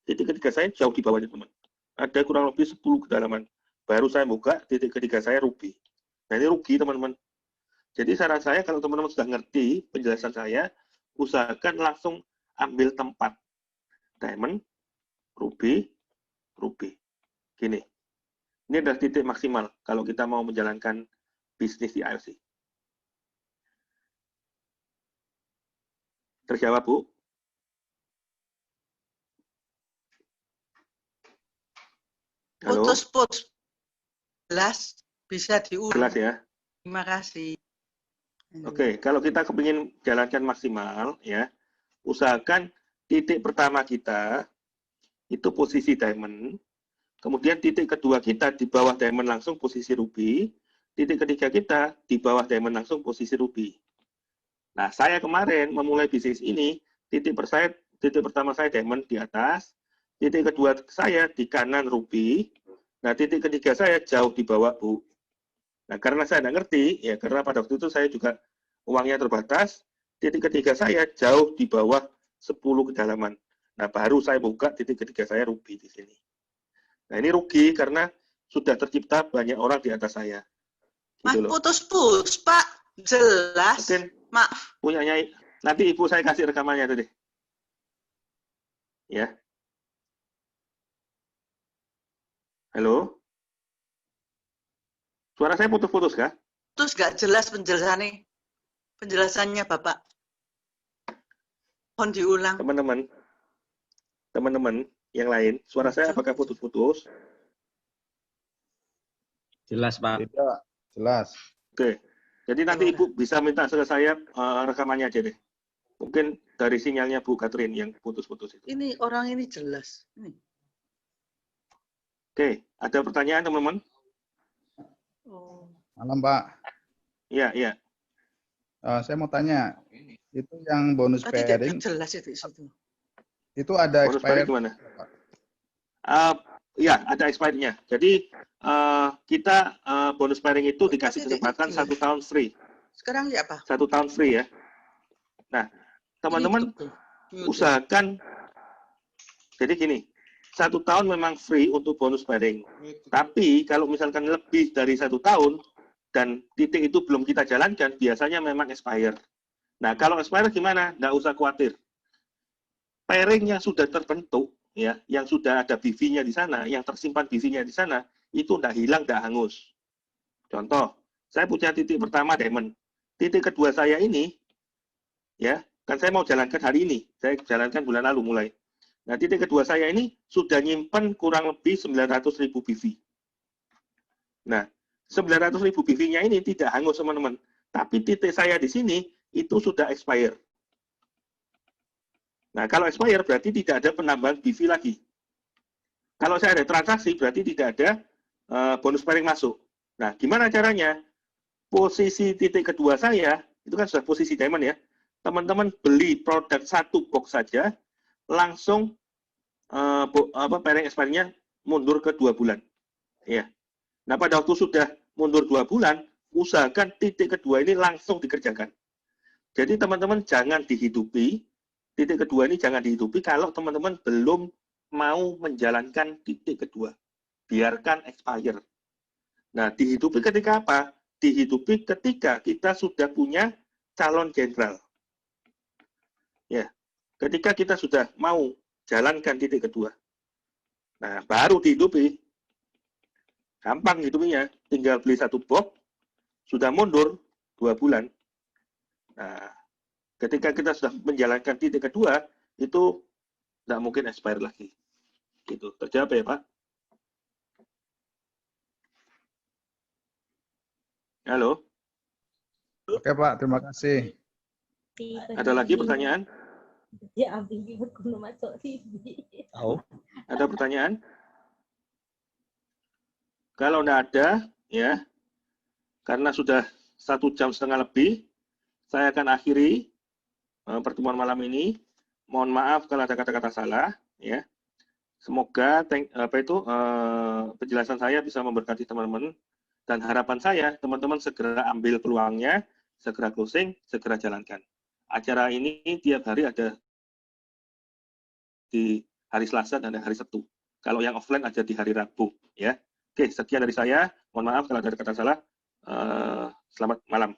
S1: Titik ketiga saya jauh di bawahnya, teman. Ada kurang lebih 10 kedalaman. Baru saya buka titik ketiga saya ruby. Nah, ini rugi, teman-teman. Jadi saran saya kalau teman-teman sudah ngerti penjelasan saya, usahakan langsung ambil tempat diamond, ruby, ruby. Gini. Ini adalah titik maksimal kalau kita mau menjalankan bisnis di IOC. Terjawab, Bu? Halo?
S5: Putus-putus. Jelas, bisa diulang.
S1: Jelas ya?
S5: Terima kasih.
S1: Oke, kalau kita kepingin jalankan maksimal, ya, usahakan titik pertama kita itu posisi diamond, kemudian titik kedua kita di bawah diamond langsung posisi ruby, titik ketiga kita di bawah diamond langsung posisi ruby. Nah, saya kemarin memulai bisnis ini, titik pertama saya diamond di atas, titik kedua saya di kanan ruby, nah titik ketiga saya jauh di bawah, Bu. Nah, karena saya nggak ngerti, ya karena pada waktu itu saya juga uangnya terbatas, titik ketiga saya jauh di bawah 10 kedalaman. Nah, baru saya buka titik ketiga saya ruby di sini. Nah, ini rugi karena sudah tercipta banyak orang di atas saya. Gitu loh.
S5: Putus-putus, Pak. Jelas.
S1: Mungkin
S5: Maaf.
S1: punyanya, nanti ibu saya kasih rekamannya tadi. Ya. Halo? Suara saya putus-putus, kah?
S5: Terus nggak jelas penjelasannya Bapak. Mohon diulang.
S1: Teman-teman yang lain, suara saya apakah putus-putus?
S3: Jelas, Pak.
S7: Tidak, jelas.
S1: Oke. Jadi nanti Ibu bisa minta ke saya rekamannya aja deh. Mungkin dari sinyalnya Bu Catherine yang putus-putus itu.
S5: Ini orang ini jelas. Ini.
S1: Oke, ada pertanyaan teman-teman?
S5: Oh.
S7: Malam, Pak.
S1: Iya.
S7: Saya mau tanya, itu yang bonus
S5: Tadi
S7: pairing,
S5: tidak jelas itu.
S7: itu ada
S1: Bonus pairing
S7: expired?
S1: gimana? Ya, ada expired-nya. Jadi kita bonus pairing itu dikasih kesempatan 1 tahun free.
S5: Sekarang ya apa?
S1: 1 tahun free ya. Nah, teman-teman usahakan, jadi gini, 1 tahun memang free untuk bonus pairing. Tapi kalau misalkan lebih dari 1 tahun dan titik itu belum kita jalankan, biasanya memang expire. Nah, kalau expire gimana? Nggak usah khawatir. Pairing yang sudah terbentuk, ya, yang sudah ada BV-nya di sana, yang tersimpan BV-nya di sana, itu nggak hilang, nggak hangus. Contoh, saya punya titik pertama diamond. Titik kedua saya ini, ya, kan saya mau jalankan hari ini. Saya jalankan bulan lalu mulai. Nah, titik kedua saya ini sudah nyimpen kurang lebih 900.000 BV. Nah, 900.000 BV-nya ini tidak hangus, teman-teman. Tapi titik saya di sini itu sudah expire. Nah, kalau expire berarti tidak ada penambahan BV lagi. Kalau saya ada transaksi berarti tidak ada bonus pairing masuk. Nah, gimana caranya? Posisi titik kedua saya, itu kan sudah posisi diamond ya. Teman-teman beli produk 1 box saja, langsung pairing expire-nya mundur ke 2 bulan. Ya. Nah, pada waktu sudah mundur 2 bulan, usahakan titik kedua ini langsung dikerjakan. Jadi teman-teman jangan dihidupi, titik kedua ini jangan dihidupi kalau teman-teman belum mau menjalankan titik kedua. Biarkan expire. Nah, dihidupi ketika apa? Dihidupi ketika kita sudah punya calon jenderal. Ya. ketika kita sudah mau jalankan titik kedua, nah baru dihidupi. Gampang hidupnya, tinggal beli 1 box, sudah mundur 2 bulan. Nah, ketika kita sudah menjalankan titik kedua, itu tidak mungkin expire lagi. Gitu. Terjawab ya, Pak? Halo?
S7: Oke Pak, terima kasih.
S1: Ada lagi pertanyaan?
S3: Tahu?
S1: Ada pertanyaan? Kalau tidak ada, ya, karena sudah 1,5 jam lebih, saya akan akhiri pertemuan malam ini. Mohon maaf kalau ada kata-kata salah, ya. Semoga penjelasan saya bisa memberkati teman-teman, dan harapan saya teman-teman segera ambil peluangnya, segera closing, segera jalankan. Acara ini tiap hari ada di hari Selasa dan hari Sabtu. Kalau yang offline ada di hari Rabu, ya. Oke, sekian dari saya. Mohon maaf kalau ada kata salah. Selamat malam.